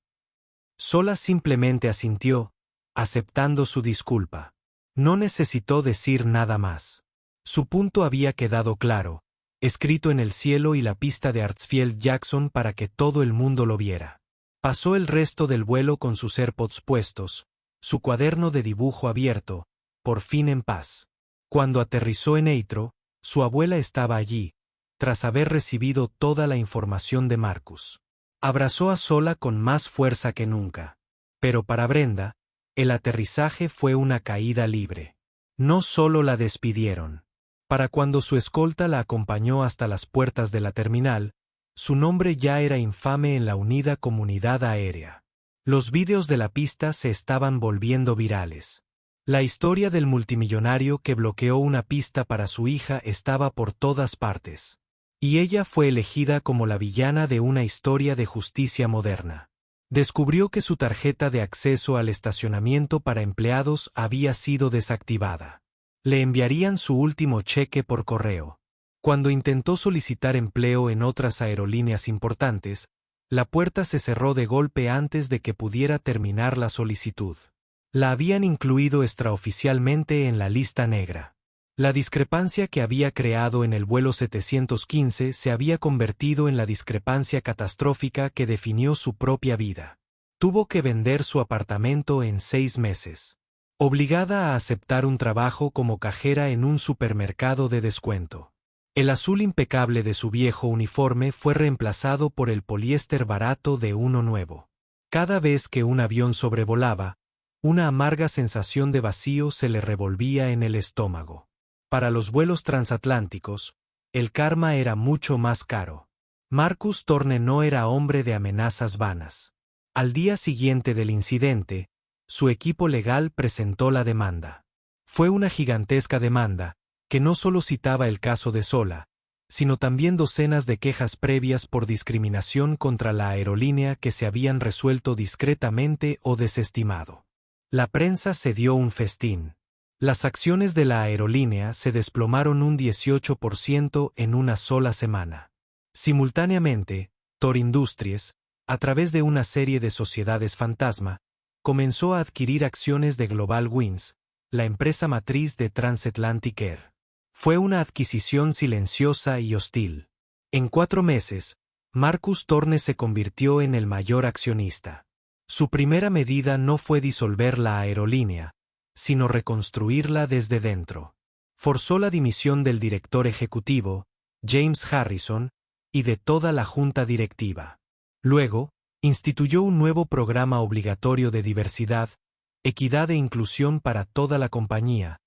Sola simplemente asintió, aceptando su disculpa. No necesitó decir nada más. Su punto había quedado claro, escrito en el cielo y la pista de Hartsfield Jackson para que todo el mundo lo viera. Pasó el resto del vuelo con sus AirPods puestos, su cuaderno de dibujo abierto, por fin en paz. Cuando aterrizó en Heathrow, su abuela estaba allí, tras haber recibido toda la información de Marcus. Abrazó a Sola con más fuerza que nunca. Pero para Brenda, el aterrizaje fue una caída libre. No solo la despidieron. Para cuando su escolta la acompañó hasta las puertas de la terminal, su nombre ya era infame en la unida comunidad aérea. Los vídeos de la pista se estaban volviendo virales. La historia del multimillonario que bloqueó una pista para su hija estaba por todas partes. Y ella fue elegida como la villana de una historia de justicia moderna. Descubrió que su tarjeta de acceso al estacionamiento para empleados había sido desactivada. Le enviarían su último cheque por correo. Cuando intentó solicitar empleo en otras aerolíneas importantes, la puerta se cerró de golpe antes de que pudiera terminar la solicitud. La habían incluido extraoficialmente en la lista negra. La discrepancia que había creado en el vuelo 715 se había convertido en la discrepancia catastrófica que definió su propia vida. Tuvo que vender su apartamento en 6 meses. Obligada a aceptar un trabajo como cajera en un supermercado de descuento. El azul impecable de su viejo uniforme fue reemplazado por el poliéster barato de uno nuevo. Cada vez que un avión sobrevolaba, una amarga sensación de vacío se le revolvía en el estómago. Para los vuelos transatlánticos, el karma era mucho más caro. Marcus Thorne no era hombre de amenazas vanas. Al día siguiente del incidente, su equipo legal presentó la demanda. Fue una gigantesca demanda, que no solo citaba el caso de Sola, sino también docenas de quejas previas por discriminación contra la aerolínea que se habían resuelto discretamente o desestimado. La prensa se dio un festín. Las acciones de la aerolínea se desplomaron un 18% en una sola semana. Simultáneamente, Thor Industries, a través de una serie de sociedades fantasma, comenzó a adquirir acciones de Global Wings, la empresa matriz de Transatlantic Air. Fue una adquisición silenciosa y hostil. En 4 meses, Marcus Thorne se convirtió en el mayor accionista. Su primera medida no fue disolver la aerolínea, sino reconstruirla desde dentro. Forzó la dimisión del director ejecutivo, James Harrison, y de toda la junta directiva. Luego, instituyó un nuevo programa obligatorio de diversidad, equidad e inclusión para toda la compañía,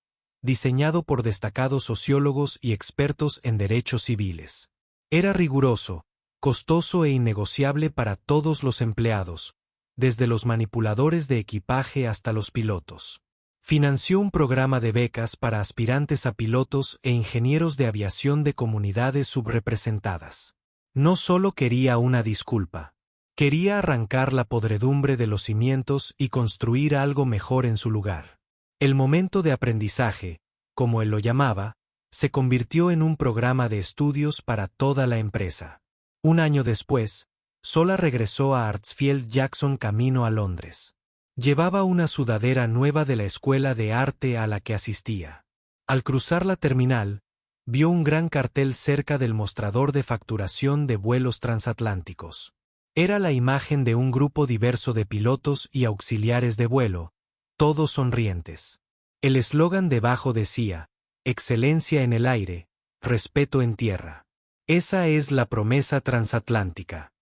diseñado por destacados sociólogos y expertos en derechos civiles. Era riguroso, costoso e innegociable para todos los empleados, desde los manipuladores de equipaje hasta los pilotos. Financió un programa de becas para aspirantes a pilotos e ingenieros de aviación de comunidades subrepresentadas. No solo quería una disculpa. Quería arrancar la podredumbre de los cimientos y construir algo mejor en su lugar. El momento de aprendizaje, como él lo llamaba, se convirtió en un programa de estudios para toda la empresa. Un año después, Sola regresó a Hartsfield Jackson camino a Londres. Llevaba una sudadera nueva de la escuela de arte a la que asistía. Al cruzar la terminal, vio un gran cartel cerca del mostrador de facturación de vuelos transatlánticos. Era la imagen de un grupo diverso de pilotos y auxiliares de vuelo, todos sonrientes. El eslogan debajo decía, excelencia en el aire, respeto en tierra. Esa es la promesa transatlántica.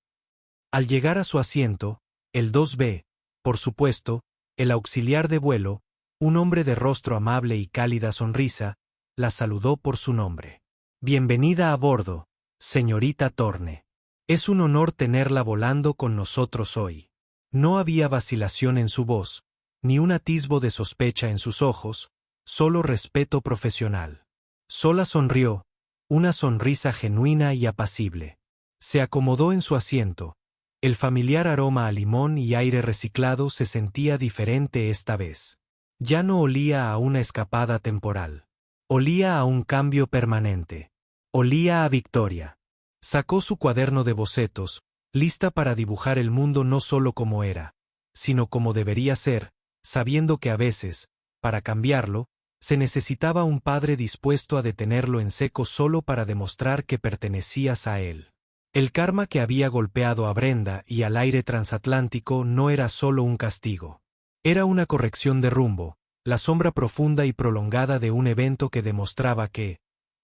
Al llegar a su asiento, el 2B, por supuesto, el auxiliar de vuelo, un hombre de rostro amable y cálida sonrisa, la saludó por su nombre. Bienvenida a bordo, Señorita Thorne. Es un honor tenerla volando con nosotros hoy. No había vacilación en su voz, ni un atisbo de sospecha en sus ojos, solo respeto profesional. Sola sonrió, una sonrisa genuina y apacible. Se acomodó en su asiento. El familiar aroma a limón y aire reciclado se sentía diferente esta vez. Ya no olía a una escapada temporal. Olía a un cambio permanente. Olía a victoria. Sacó su cuaderno de bocetos, lista para dibujar el mundo no solo como era, sino como debería ser, sabiendo que a veces, para cambiarlo, se necesitaba un padre dispuesto a detenerlo en seco solo para demostrar que pertenecías a él. El karma que había golpeado a Brenda y al aire transatlántico no era solo un castigo. Era una corrección de rumbo, la sombra profunda y prolongada de un evento que demostraba que,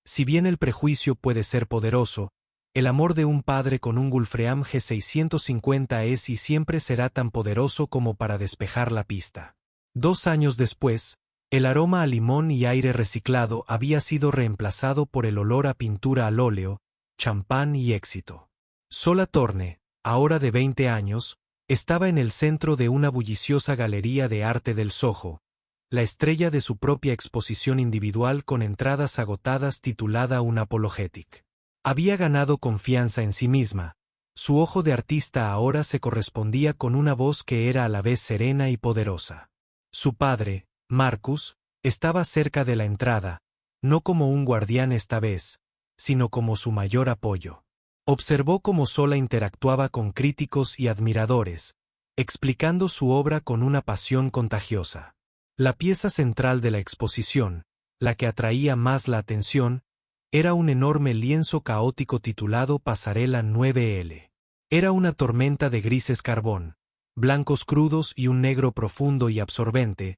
si bien el prejuicio puede ser poderoso, el amor de un padre con un Gulfstream G650 es y siempre será tan poderoso como para despejar la pista. 2 años después, el aroma a limón y aire reciclado había sido reemplazado por el olor a pintura al óleo, champán y éxito. Sola Thorne, ahora de 20 años, estaba en el centro de una bulliciosa galería de arte del Soho, la estrella de su propia exposición individual con entradas agotadas titulada Un Apologetic. Había ganado confianza en sí misma. Su ojo de artista ahora se correspondía con una voz que era a la vez serena y poderosa. Su padre, Marcus, estaba cerca de la entrada, no como un guardián esta vez, sino como su mayor apoyo. Observó cómo Sola interactuaba con críticos y admiradores, explicando su obra con una pasión contagiosa. La pieza central de la exposición, la que atraía más la atención, era un enorme lienzo caótico titulado Pasarela 9L. Era una tormenta de grises carbón, blancos crudos y un negro profundo y absorbente,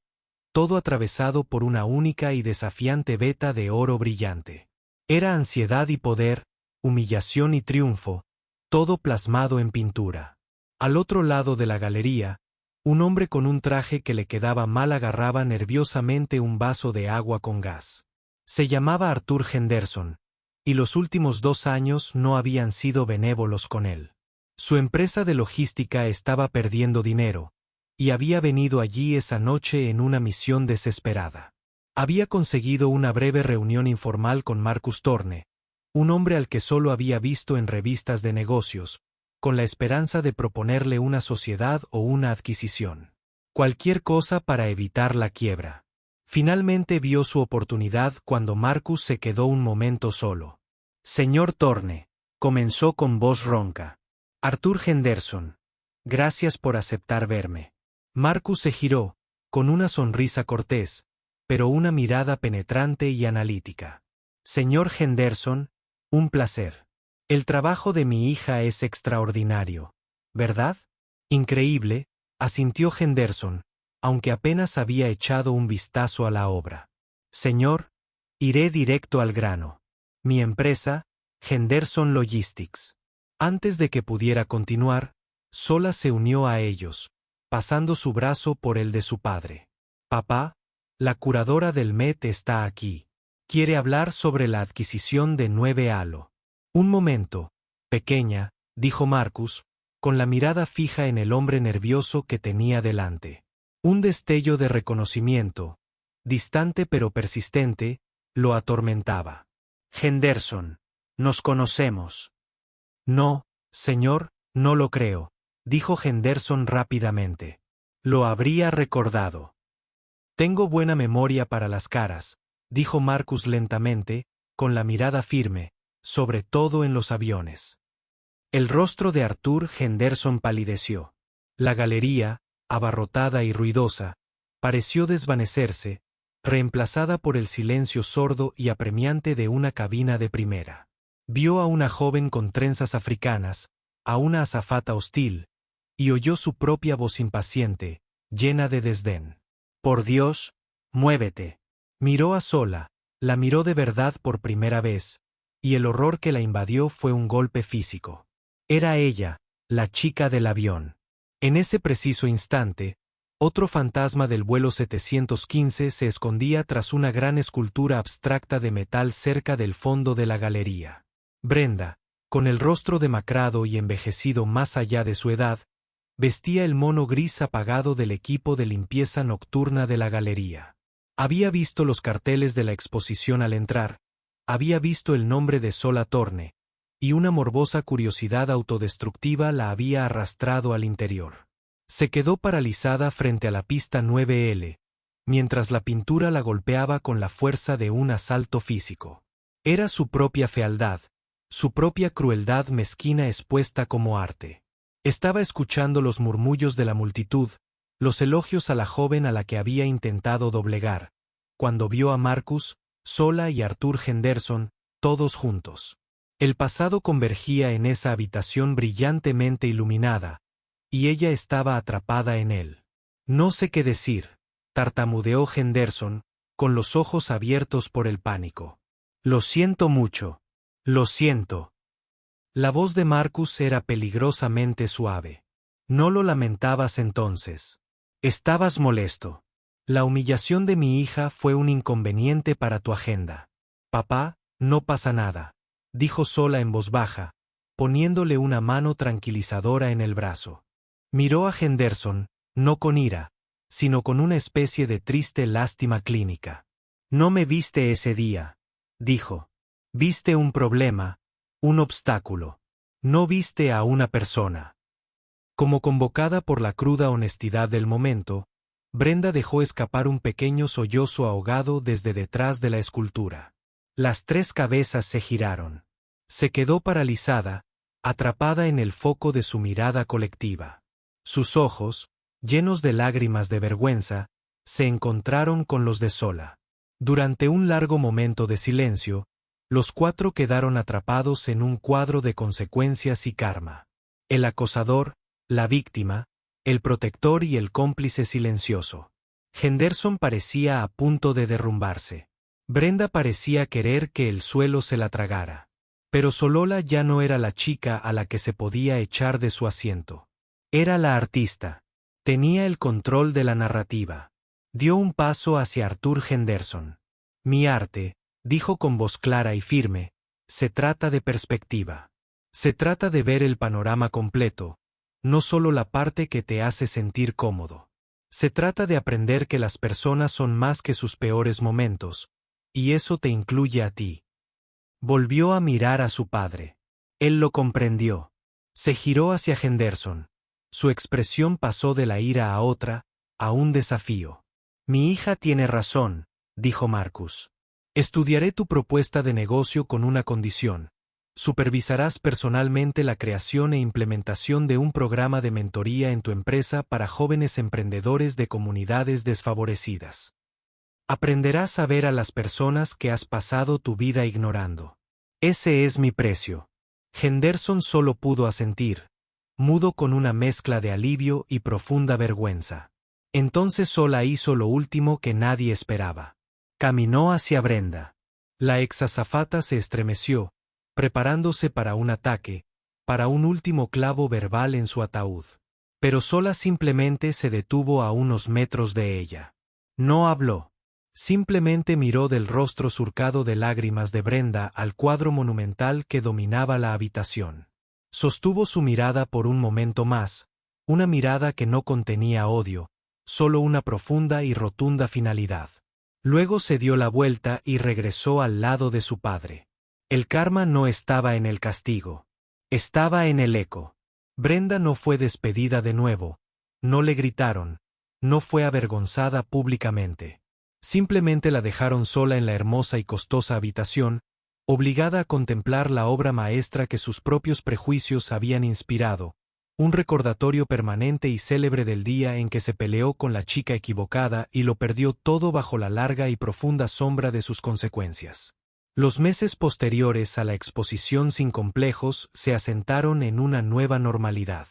todo atravesado por una única y desafiante veta de oro brillante. Era ansiedad y poder, humillación y triunfo, todo plasmado en pintura. Al otro lado de la galería, un hombre con un traje que le quedaba mal agarraba nerviosamente un vaso de agua con gas. Se llamaba Arthur Henderson, y los últimos 2 años no habían sido benévolos con él. Su empresa de logística estaba perdiendo dinero, y había venido allí esa noche en una misión desesperada. Había conseguido una breve reunión informal con Marcus Thorne, un hombre al que solo había visto en revistas de negocios, con la esperanza de proponerle una sociedad o una adquisición. Cualquier cosa para evitar la quiebra. Finalmente vio su oportunidad cuando Marcus se quedó un momento solo. Señor Thorne, comenzó con voz ronca. Arthur Henderson. Gracias por aceptar verme. Marcus se giró, con una sonrisa cortés, pero una mirada penetrante y analítica. Señor Henderson, un placer. El trabajo de mi hija es extraordinario, ¿verdad? Increíble, asintió Henderson, aunque apenas había echado un vistazo a la obra. Señor, iré directo al grano. Mi empresa, Henderson Logistics. Antes de que pudiera continuar, Sola se unió a ellos, pasando su brazo por el de su padre. Papá, la curadora del Met está aquí. Quiere hablar sobre la adquisición de 9 Un momento, pequeña, dijo Marcus, con la mirada fija en el hombre nervioso que tenía delante. Un destello de reconocimiento, distante pero persistente, lo atormentaba. Henderson, nos conocemos. No, señor, no lo creo, dijo Henderson rápidamente. Lo habría recordado. Tengo buena memoria para las caras, dijo Marcus lentamente, con la mirada firme, sobre todo en los aviones. El rostro de Arthur Henderson palideció. La galería, abarrotada y ruidosa, pareció desvanecerse, reemplazada por el silencio sordo y apremiante de una cabina de primera. Vio a una joven con trenzas africanas, a una azafata hostil, y oyó su propia voz impaciente, llena de desdén. Por Dios, muévete. Miró a Sola, la miró de verdad por primera vez, y el horror que la invadió fue un golpe físico. Era ella, la chica del avión. En ese preciso instante, otro fantasma del vuelo 715 se escondía tras una gran escultura abstracta de metal cerca del fondo de la galería. Brenda, Con el rostro demacrado y envejecido más allá de su edad, vestía el mono gris apagado del equipo de limpieza nocturna de la galería. Había visto los carteles de la exposición al entrar, había visto el nombre de Sola Torne, y una morbosa curiosidad autodestructiva la había arrastrado al interior. Se quedó paralizada frente a la pista 9L, mientras la pintura la golpeaba con la fuerza de un asalto físico. Era su propia fealdad, su propia crueldad mezquina expuesta como arte. Estaba escuchando los murmullos de la multitud, los elogios a la joven a la que había intentado doblegar, cuando vio a Marcus, Sola y Arthur Henderson, todos juntos. El pasado convergía en esa habitación brillantemente iluminada, y ella estaba atrapada en él. No sé qué decir, tartamudeó Henderson, con los ojos abiertos por el pánico. Lo siento mucho. Lo siento. La voz de Marcus era peligrosamente suave. No lo lamentabas entonces. Estabas molesto. La humillación de mi hija fue un inconveniente para tu agenda. Papá, no pasa nada, dijo Sola en voz baja, poniéndole una mano tranquilizadora en el brazo. Miró a Henderson, no con ira, sino con una especie de triste lástima clínica. No me viste ese día, dijo. Viste un problema, un obstáculo. No viste a una persona. Como convocada por la cruda honestidad del momento, Brenda dejó escapar un pequeño sollozo ahogado desde detrás de la escultura. Las tres cabezas se giraron. Se quedó paralizada, atrapada en el foco de su mirada colectiva. Sus ojos, llenos de lágrimas de vergüenza, se encontraron con los de Sola. Durante un largo momento de silencio, los cuatro quedaron atrapados en un cuadro de consecuencias y karma. El acosador, la víctima, el protector y el cómplice silencioso. Henderson parecía a punto de derrumbarse. Brenda parecía querer que el suelo se la tragara. Pero Solola ya no era la chica a la que se podía echar de su asiento. Era la artista. Tenía el control de la narrativa. Dio un paso hacia Arthur Henderson. Mi arte, dijo con voz clara y firme, se trata de perspectiva. Se trata de ver el panorama completo, no solo la parte que te hace sentir cómodo. Se trata de aprender que las personas son más que sus peores momentos, y eso te incluye a ti. Volvió a mirar a su padre. Él lo comprendió. Se giró hacia Henderson. Su expresión pasó de la ira a otra, a un desafío. Mi hija tiene razón, dijo Marcus. Estudiaré tu propuesta de negocio con una condición. Supervisarás personalmente la creación e implementación de un programa de mentoría en tu empresa para jóvenes emprendedores de comunidades desfavorecidas. Aprenderás a ver a las personas que has pasado tu vida ignorando. Ese es mi precio. Henderson solo pudo asentir, mudo con una mezcla de alivio y profunda vergüenza. Entonces Sola hizo lo último que nadie esperaba. Caminó hacia Brenda. La exazafata se estremeció, preparándose para un ataque, para un último clavo verbal en su ataúd. Pero Sola simplemente se detuvo a unos metros de ella. No habló. Simplemente miró del rostro surcado de lágrimas de Brenda al cuadro monumental que dominaba la habitación. Sostuvo su mirada por un momento más, una mirada que no contenía odio, solo una profunda y rotunda finalidad. Luego se dio la vuelta y regresó al lado de su padre. El karma no estaba en el castigo. Estaba en el eco. Brenda no fue despedida de nuevo. No le gritaron. No fue avergonzada públicamente. Simplemente la dejaron sola en la hermosa y costosa habitación, obligada a contemplar la obra maestra que sus propios prejuicios habían inspirado, un recordatorio permanente y célebre del día en que se peleó con la chica equivocada y lo perdió todo bajo la larga y profunda sombra de sus consecuencias. Los meses posteriores a la exposición sin complejos se asentaron en una nueva normalidad.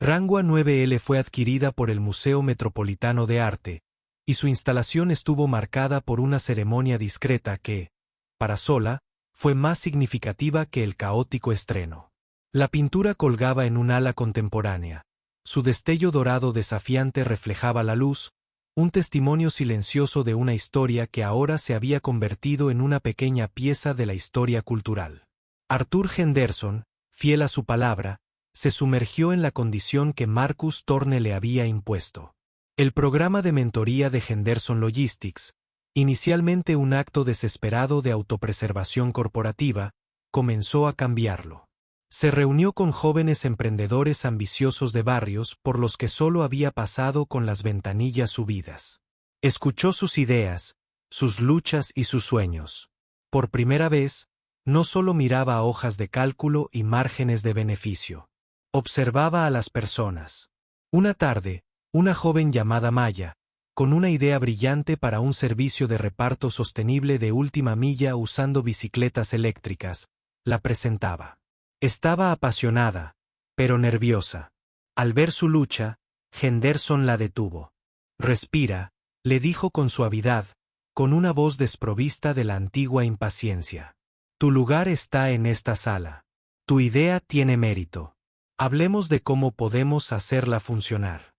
Rangua 9L fue adquirida por el Museo Metropolitano de Arte, y su instalación estuvo marcada por una ceremonia discreta que, para Sola, fue más significativa que el caótico estreno. La pintura colgaba en un ala contemporánea. Su destello dorado desafiante reflejaba la luz, un testimonio silencioso de una historia que ahora se había convertido en una pequeña pieza de la historia cultural. Arthur Henderson, fiel a su palabra, se sumergió en la condición que Marcus Thorne le había impuesto. El programa de mentoría de Henderson Logistics, inicialmente un acto desesperado de autopreservación corporativa, comenzó a cambiarlo. Se reunió con jóvenes emprendedores ambiciosos de barrios por los que solo había pasado con las ventanillas subidas. Escuchó sus ideas, sus luchas y sus sueños. Por primera vez, no solo miraba hojas de cálculo y márgenes de beneficio. Observaba a las personas. Una tarde, una joven llamada Maya, con una idea brillante para un servicio de reparto sostenible de última milla usando bicicletas eléctricas, la presentaba. Estaba apasionada, pero nerviosa. Al ver su lucha, Henderson la detuvo. «Respira», le dijo con suavidad, con una voz desprovista de la antigua impaciencia. «Tu lugar está en esta sala. Tu idea tiene mérito. Hablemos de cómo podemos hacerla funcionar».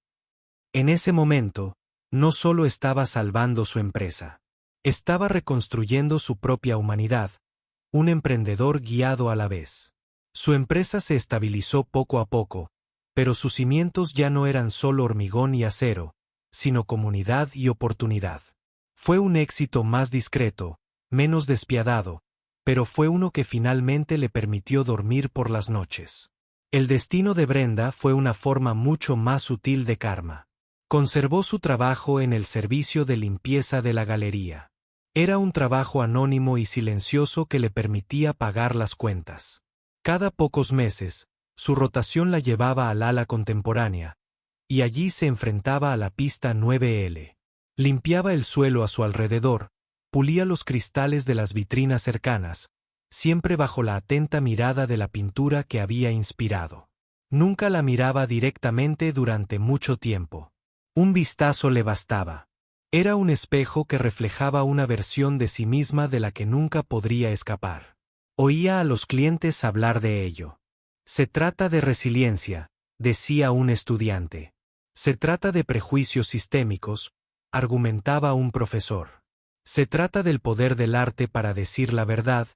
En ese momento, no solo estaba salvando su empresa. Estaba reconstruyendo su propia humanidad, un emprendedor guiado a la vez. Su empresa se estabilizó poco a poco, pero sus cimientos ya no eran solo hormigón y acero, sino comunidad y oportunidad. Fue un éxito más discreto, menos despiadado, pero fue uno que finalmente le permitió dormir por las noches. El destino de Brenda fue una forma mucho más sutil de karma. Conservó su trabajo en el servicio de limpieza de la galería. Era un trabajo anónimo y silencioso que le permitía pagar las cuentas. Cada pocos meses, su rotación la llevaba al ala contemporánea, y allí se enfrentaba a la pista 9L. Limpiaba el suelo a su alrededor, pulía los cristales de las vitrinas cercanas, siempre bajo la atenta mirada de la pintura que había inspirado. Nunca la miraba directamente durante mucho tiempo. Un vistazo le bastaba. Era un espejo que reflejaba una versión de sí misma de la que nunca podría escapar. Oía a los clientes hablar de ello. «Se trata de resiliencia», decía un estudiante. «Se trata de prejuicios sistémicos», argumentaba un profesor. «Se trata del poder del arte para decir la verdad»,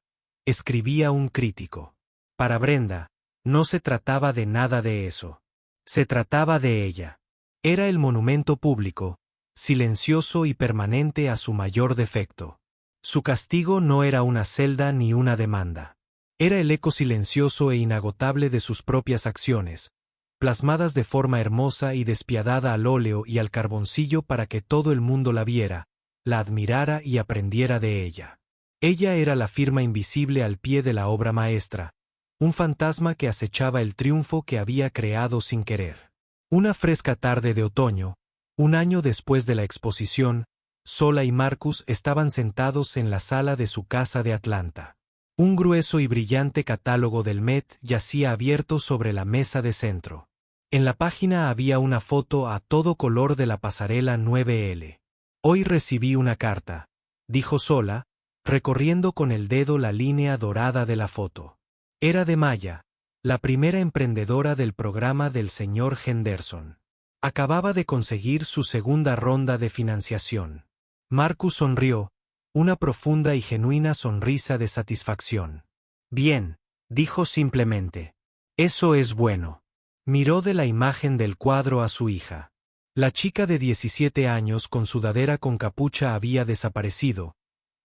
escribía un crítico. Para Brenda, no se trataba de nada de eso. Se trataba de ella. Era el monumento público, silencioso y permanente a su mayor defecto. Su castigo no era una celda ni una demanda. Era el eco silencioso e inagotable de sus propias acciones, plasmadas de forma hermosa y despiadada al óleo y al carboncillo para que todo el mundo la viera, la admirara y aprendiera de ella. Ella era la firma invisible al pie de la obra maestra, un fantasma que acechaba el triunfo que había creado sin querer. Una fresca tarde de otoño, un año después de la exposición, Sola y Marcus estaban sentados en la sala de su casa de Atlanta. Un grueso y brillante catálogo del Met yacía abierto sobre la mesa de centro. En la página había una foto a todo color de la pasarela 9L. «Hoy recibí una carta», dijo Sola, recorriendo con el dedo la línea dorada de la foto. Era de Maya, la primera emprendedora del programa del señor Henderson. Acababa de conseguir su segunda ronda de financiación. Marcus sonrió, una profunda y genuina sonrisa de satisfacción. «Bien», dijo simplemente. «Eso es bueno». Miró de la imagen del cuadro a su hija. La chica de 17 años con sudadera con capucha había desaparecido,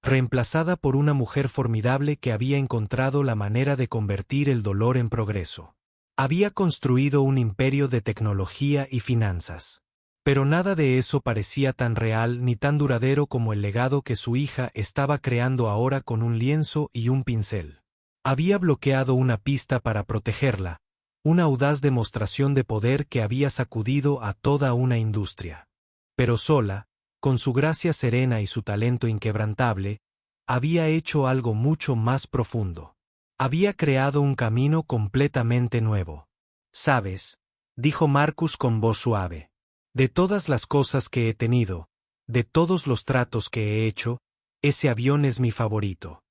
reemplazada por una mujer formidable que había encontrado la manera de convertir el dolor en progreso. Había construido un imperio de tecnología y finanzas. Pero nada de eso parecía tan real ni tan duradero como el legado que su hija estaba creando ahora con un lienzo y un pincel. Había bloqueado una pista para protegerla, una audaz demostración de poder que había sacudido a toda una industria. Pero Sola, con su gracia serena y su talento inquebrantable, había hecho algo mucho más profundo. Había creado un camino completamente nuevo. «¿Sabes?», dijo Marcus con voz suave. «De todas las cosas que he tenido, de todos los tratos que he hecho, ese avión es mi favorito».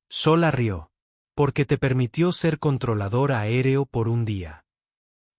Sola rió. «Porque te permitió ser controlador aéreo por un día».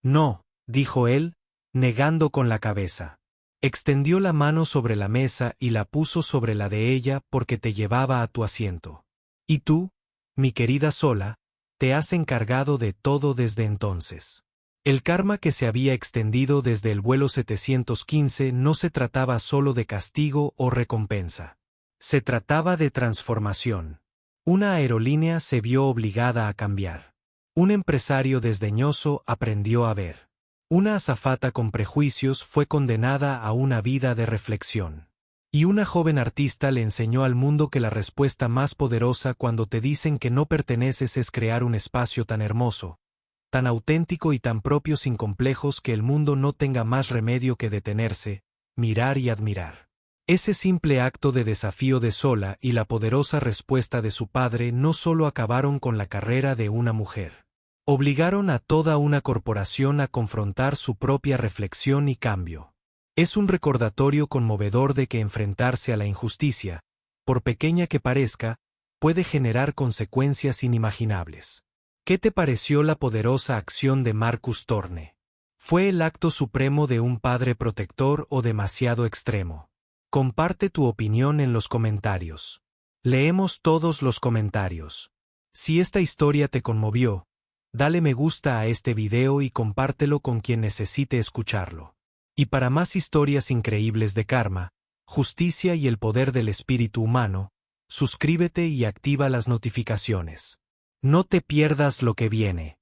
«No», dijo él, negando con la cabeza. Extendió la mano sobre la mesa y la puso sobre la de ella porque te llevaba a tu asiento. «¿Y tú, mi querida Sola?», te has encargado de todo desde entonces. El karma que se había extendido desde el vuelo 715 no se trataba solo de castigo o recompensa. Se trataba de transformación. Una aerolínea se vio obligada a cambiar. Un empresario desdeñoso aprendió a ver. Una azafata con prejuicios fue condenada a una vida de reflexión. Y una joven artista le enseñó al mundo que la respuesta más poderosa cuando te dicen que no perteneces es crear un espacio tan hermoso, tan auténtico y tan propio sin complejos que el mundo no tenga más remedio que detenerse, mirar y admirar. Ese simple acto de desafío de Sola y la poderosa respuesta de su padre no solo acabaron con la carrera de una mujer. Obligaron a toda una corporación a confrontar su propia reflexión y cambio. Es un recordatorio conmovedor de que enfrentarse a la injusticia, por pequeña que parezca, puede generar consecuencias inimaginables. ¿Qué te pareció la poderosa acción de Marcus Thorne? ¿Fue el acto supremo de un padre protector o demasiado extremo? Comparte tu opinión en los comentarios. Leemos todos los comentarios. Si esta historia te conmovió, dale me gusta a este video y compártelo con quien necesite escucharlo. Y para más historias increíbles de karma, justicia y el poder del espíritu humano, suscríbete y activa las notificaciones. No te pierdas lo que viene.